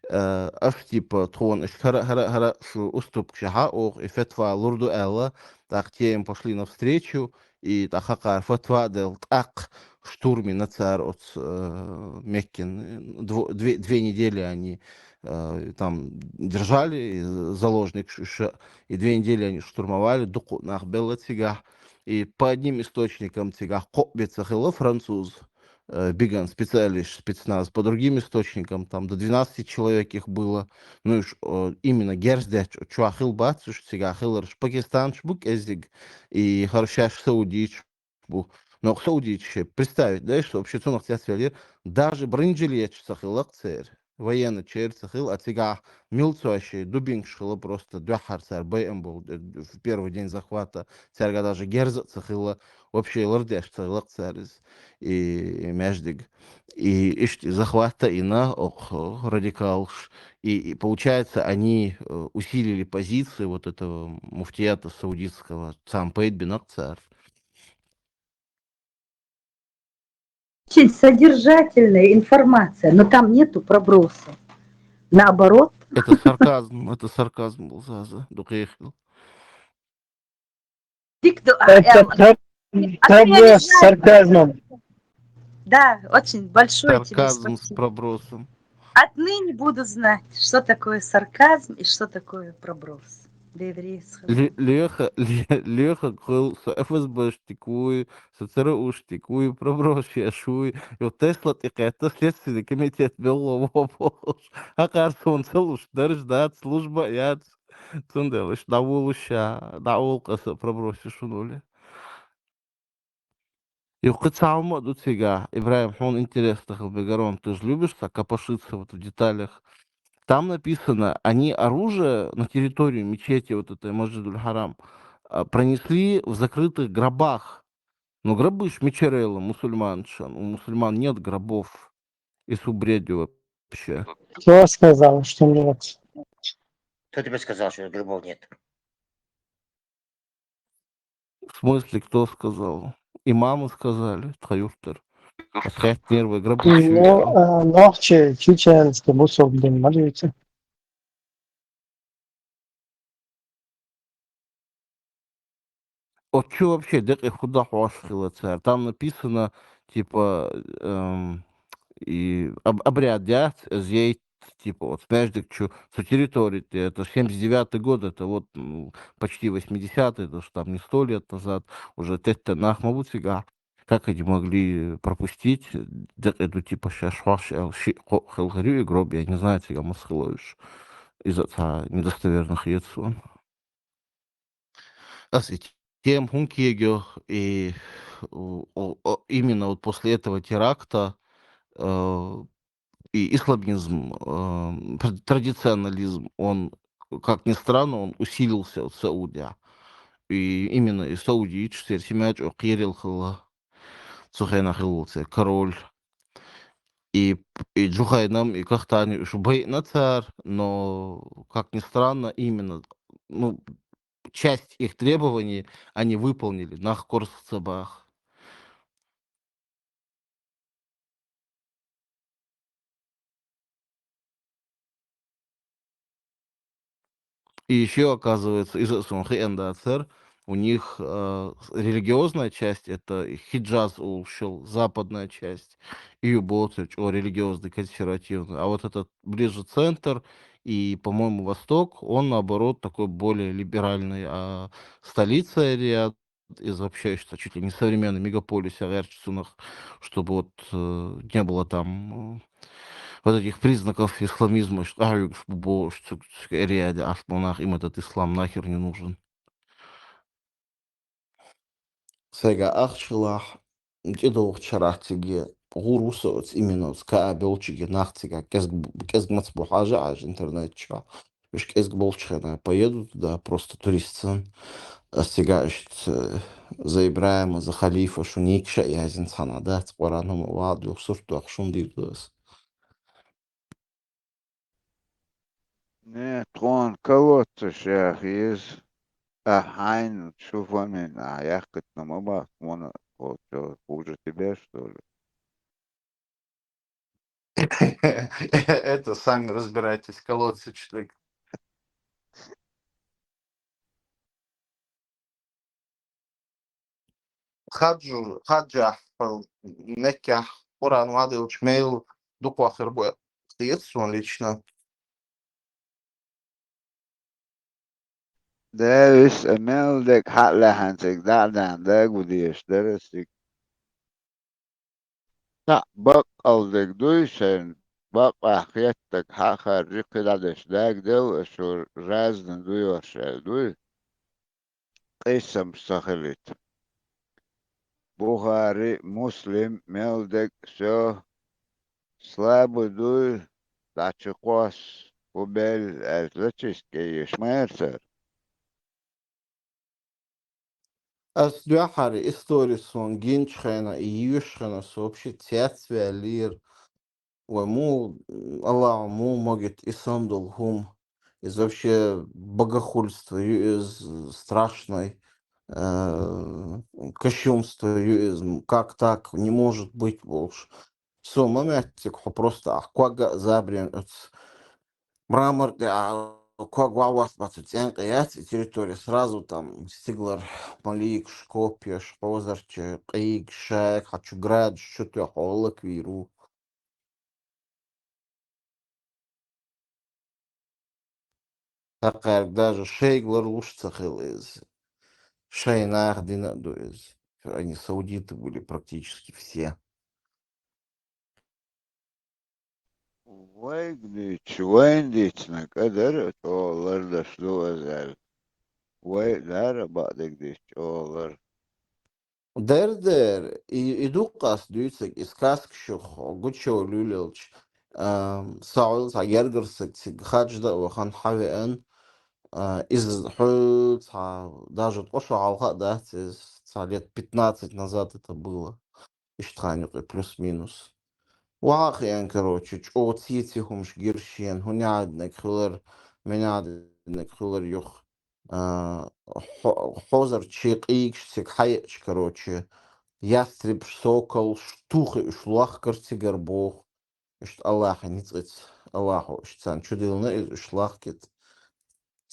Аж типа трон, хара уступ кшаха, ох, и фетва лурду элла, так те им пошли навстречу, и хакар фетва дел так, штурме на царь от Меккин. 2 недели они там держали заложник, и 2 недели они штурмовали Дуку Нахбелла Цигах. И по одним источникам Цигах Копбица Хило, француз, Биган, специалист, спецназ, по другим источникам там до 12 человек их было. Ну и именно Герздеч, Чуахил Бацуш, Цигах Хиларш, Пакистан, Шбук Эзиг и Харшаш Саудич. Но Саудичи представить, да, что вообще цунах тясвели, даже бринджелеч сахилак царь, военный черь сахил, а тига милцуащий, дубинг шхила просто духар царь, БМ был в первый день захвата, царь даже герза сахила, вообще лордеш сахилак царь и междиг. И ишти захвата и на радикал. И получается, они усилили позиции вот этого муфтията саудитского, сам Пейт бин царь. Очень содержательная информация, но там нету проброса. Наоборот. Это сарказм был, Заза, Дукехил. Это требует с сарказмом. Да, очень большое тебе Сарказм с спасибо. пробросом. Отныне буду знать, что такое сарказм и что такое проброс. Леха кол с ФСБ штикуй, с ЦРУ штикуй, проброс яшуй. И вот Тесла это следственный комитет вел вопрос. А кажется, он целуш, дождать, служба, я цунделыш, давулуша, даулкаса пробросишь нули. И в Кацалма до сега, Ибраим, он интересно, Халбегарон, ты же любишь так копошиться вот в деталях. Там написано, они оружие на территорию мечети, вот этой Масджидуль Харам, пронесли в закрытых гробах. Но гробы ж мечерела, мусульманшан. У мусульман нет гробов. И субредю вообще. Кто сказал, что нет? Кто тебе сказал, что грибов нет? В смысле, кто сказал? Имамы сказали, Тхаюфтер. Пасхать первые гробы чуяли. Нохче, чеченский, бусок, блин, молится. Вот что вообще, дек и худа царь. Там написано, типа, и обряд, да, здесь, типа, вот, смеждик, что территории, это 79-й год, это вот почти 80-й, это что там не 100 лет назад, уже тетта нахмаву сега. Как они могли пропустить эту, типа, шашваш, хелгарю и гроб, я не знаю, сега масхиловиш, из-за недостоверных яйцон. Тем Хункегё и именно вот после этого теракта и исламизм, традиционализм, он, как ни странно, он усилился в Саудия. И именно из Саудии, Семяч, Кирилл, Сухайна Хилуце, король, и Джухайнам, и Кахтани, Шубей на царь, но, как ни странно, именно, ну, часть их требований они выполнили на Корсцабах. И еще, оказывается, из Сунхи Эндацер, У них религиозная часть — это Хиджаз улшил, западная часть, и Юботыч, религиозный, консервативный. А вот этот ближе центр и, по-моему, Восток, он, наоборот, такой более либеральный. А столица Риад из вообще, что чуть ли не современный мегаполис Агерчсунах, чтобы вот не было там вот этих признаков исламизма, что Риаде, Асланах, им этот ислам нахер не нужен. Сега ахшилах идох чарахтиги гурусоц именно скаабелчиги нахтига кезг мацбухажа аж интернет ча. Виш кезг болчхена поеду туда просто туристцан. Сега заибраема за халифа шуникша и азин санадат Quraном ваду сурту ахшун дирдус. Не, тон колодца шах из Хайн, шуфамин, а я как на моба, он вот хуже тебя, что ли? Это сами разбирайтесь, колодцы человек. Хаджа некя Qur'an вады учмейл дуку ахербу. Он лично. ده بس أمال دك حق لحنتك دعدان دك وديش درسك تا بق ألدك دويشن بق أحياتك حق خارجي قدادش دك دل أشور رازن دوي وشال دوي قيسم سخلت بخاري مسلم ملدك شو слабый дуй дачекос убель этлеческий шмерцер. Асдюхари истории сон гинчхена и юшхена сообщит тяцвя лир. Му Аллах му могет и сам долгум из вообще богохульства, из страшной кощунства, из как так не может быть больше. Все, моментик просто ахквага забрен мрамор, квага вас территория сразу там Стиглар, Малик, Шкопья, Шпозарче, Каик, Шек, Хачуград, что-то холок, Виру. Такая даже Шейглар Лушцахил из Шейнах Динаду из. Они саудиты были практически все. وين ديتنا قدر تولر دشلو أزال وين دار بعدك ديش تولر Дердер, и дукас дюйцек, и сказкшух, гучо люлилч, саул сагергерсек, хаджда, вахан хавиэн, из даже прошлого алха, да, лет 15 назад это было, иштханюк, плюс-минус. واقعا كروتش اوتيتهم شجيرشين هنا عندنا كولر من عندنا كولر يخ حوزر تشيقيك شتك حيش كروتش ястреб сокол штухи шлах картигер бог ишт Аллах ницит Аллаху штсан чудилна из шлахкет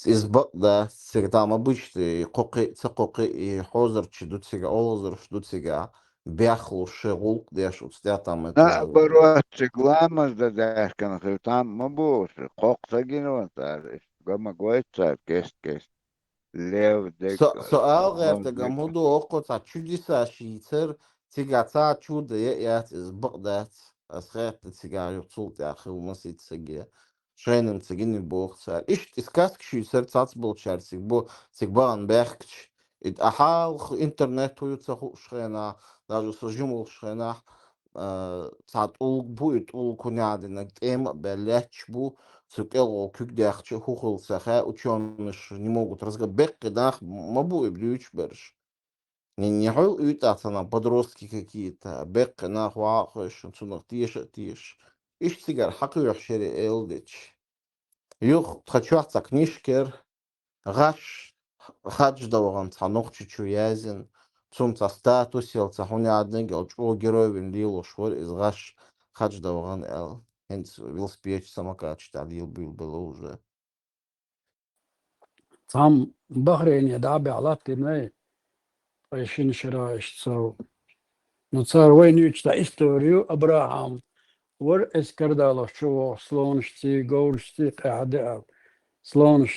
из да всегда обычный коки цококи и хозер чидут сега олозер штут сега бяхлу шегул деш устя там это наоборот глама да كان там мабуш قوق سجين تعرف قام قويت كيس ليو ديك سؤال غير تجمهدو أوقات عشوديسا شيتر تيجاتا عشود يأت إز بقدات أسخيت تيجا يقصوت يا أخي ومسي تسجي شينم تسجيني بوقتا إيش تسكاسك شيتر تاتبول شارسك بو تيجبان بيخكش إد أحال إنترنت ويتسخو شخينا داجو سجمو شخينا ساعت أول بو يتقول كنيادنك إيم بلاتش بو цукело кюгдяхче хухол саха ученыш не могут разговаривать кедах мабу блюч берш не хол уитатана подростки какие-то бек на хуахош цунах тиш иш цигар хакуях шери элдич юх хачуахца книжкер гаш хадж давган цанох чучуязин цумца статус елца хуня аден гелчо героевин лило швор из гаш хадж давган эл велосипед самокат читал был уже. Tam Bahreyn'e da be alat dinle. Ayşin şeraş so. No car vay nüçta istoriyu Abraham. Var eskerdalo şu slonşti gorşti qa'da. Slonş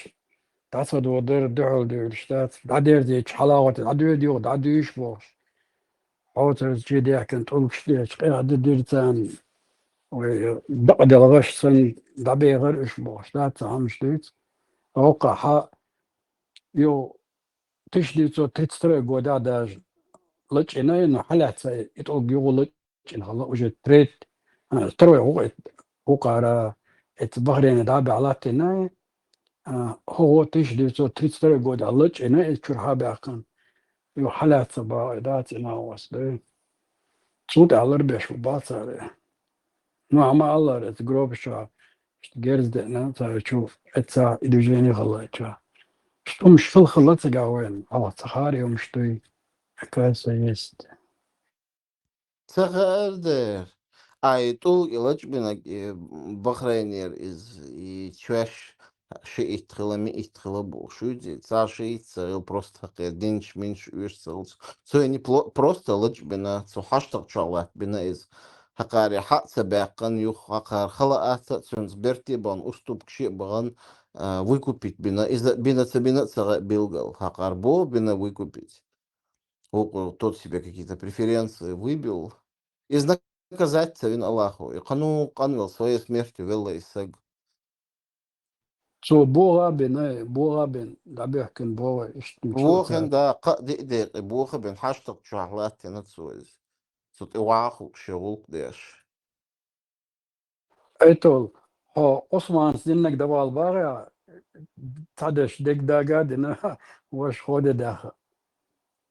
تصد ودير دعول دير الشتات دعدير دي حلاوة دعدير ديو دعديش بوش حوتر جيدي كنت أقول شتيش قاعد دير تان ودقد الغش سن دعبي غير إيش بوش لا تعم شتيت أوقع حا يو تشدي تو تستري قودا داج لج إنا إنه حلات يتقول يو لج إن الله وجد تريت أنا تروي وقع اتبغرين دعبي علاتي ناي هو تشدي تو تستري قودا لج إنا إتشرها بأقن يو حالات صبا إدات إنا واسدي صوت على ربيش وباصر نوع ما الله تقرب شو جرز دنا تشوف اتسا إدوجيني غلطة شو مش في الخلطة قاوين على صخاري ومشتوي كاسة يست تغردر أي طول إلاج بينك بخرينير إز يتشوش شيء يتخلا مي يتخلا بوشودي تا شيء يتسريل просто قيدينش منش ويرسلز سو يعني просто لاج بينا سو حاشتق شغلات بينا إز هقاري حق سباقن يخ هقار خلاقات سنز بيرتي بان أسطوب كشي بغن выкупить бина из бина цабина цара билгал хакар бо бина выкупить тот себе какие-то преференции выбил и наказать царин Аллаху и кану канвел своей смертью велла исаг سو بوغا بين دابيح كن بوغا اشتن شو بوخن دا دقيق بوخ بين حاشتق شعلات تنتسوز صوت واخو شغل ديش ايتول هو عثمان سنك دوال باغا تادش ديك داقا دينا وش خود داخل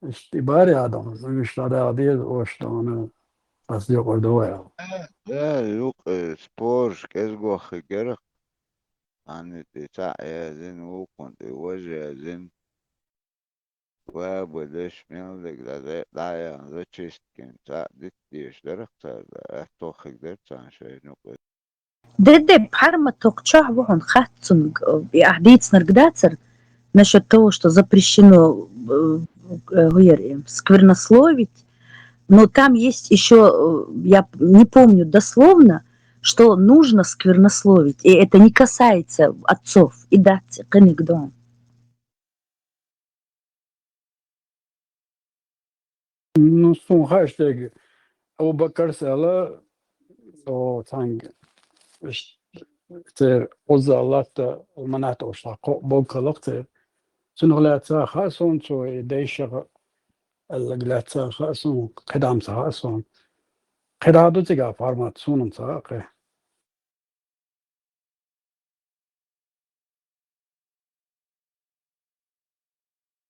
اشتباري هذا مش هذا عديد وش دانا أصدق قردوها لوق سبورش كيسجو خجرك عن تسع يازن وكنت وجه زن وابدش من لك لا يعني تشيست كنت ديش درك تو خجرت عن شيء نقول Деде Парма Токчах вон Хатцунг и Ахдиц Наргдацер насчет того, что запрещено сквернословить, но там есть еще, я не помню дословно, что нужно сквернословить, и это не касается отцов и дать книгдом. Ну, хэштег Abu Bakr Sala o tang ter ozalat المناطق وشاقو بوكالقت سنغلات خاصون سو ديشغ الجلات خاصون قدام خاصون قدادو تيغا فارمات سونن ساقه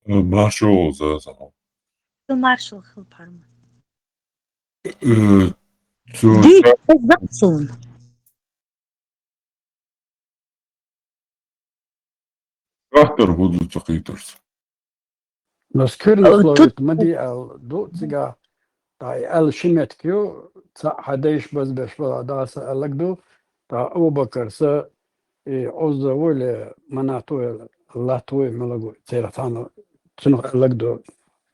Marshall زازا Маршал Парма. zu Дич Зацун. трактор буду تقيترس Но сквернословит мади ал до тига тай ал шимет кю حديش بس بشبه داس ألقدو تا أبو بكر سا أوزا ولا مناتو الله توي ملقو تيرتانا سنو ألقدو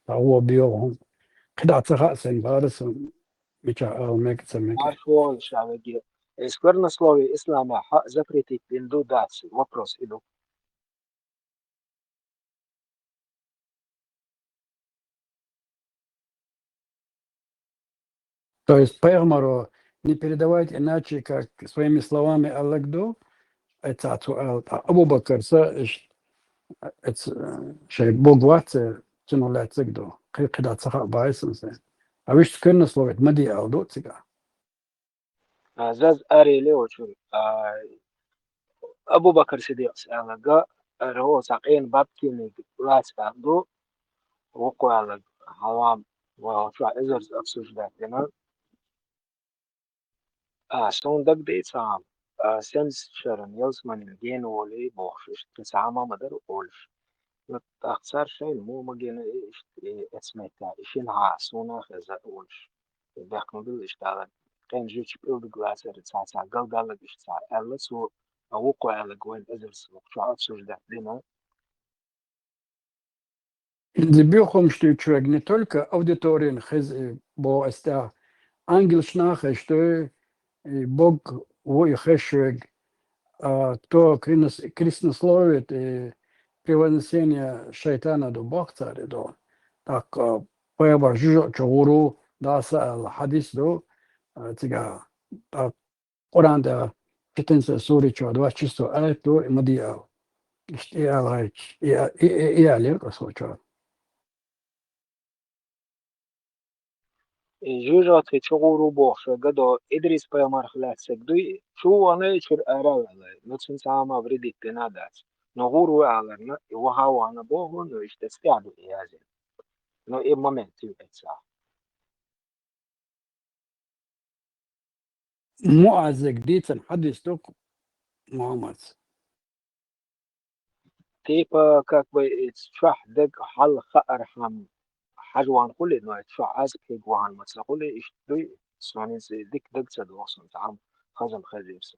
تا هو بيوهم كدا تخاسن بارس ميكا أو ميك تسميك Маршал Шавеги. Сквернословие ислама запретить Инду дать. Вопрос иду. То есть Пейгмару не передавать иначе, как своими словами Аллахду, это Абу Бакр са شيء بوغوات شنو لا تقدو قيدا تسخا بايسن أويش كنا سلوت مدي أو دو تسقى Заз أريلي وشو. أبو بكر صديق سألقى هو ساقين بابكي راس بعدو وقوى هوام وشو إزرز أكسوش داتنا شون دق دي سام سنس شرن يلسمن جين ولي بوخش تسعة مدر أولش أخسر شيء مو مجين إيش اسمه تا إيشين عاسونا خزا أولش بيحكم بالإشتغل كان جيش بيلد جلاسر تسعة قل قل إيش تسعة ألس وقوى على جوين إزرز وشو أكسوش داتنا Дебюхом что не только аудиторин хз бо эста ангел шнаха, что Бог вой хэшвег, то крестнословит и превознесение шайтана до Бог царь до. Так поеба жужо чогуру даса ал хадис до тига так Quran da kitensa suri cho два чисто айто мадия. Я лайч я лер косочо. جوجات تشغورو بوخش قدو إدريس بيامر خلات سكدوي شو أنا يشر أراوي نتسن ساما بريدي تنادات نغورو أغرنا وها وانا بوغو نو يشتستعدو إيازين نو إيه مومنت يبتسا معزك ديتن حدث توك محمد. تيبا كاك بي اتشفح دق حل خأر حم حجوان كل نوع اتشفح أزك هيجوان متسا كل إشتوي سوانين ديك دق سدوصن تعام خزم خزيرس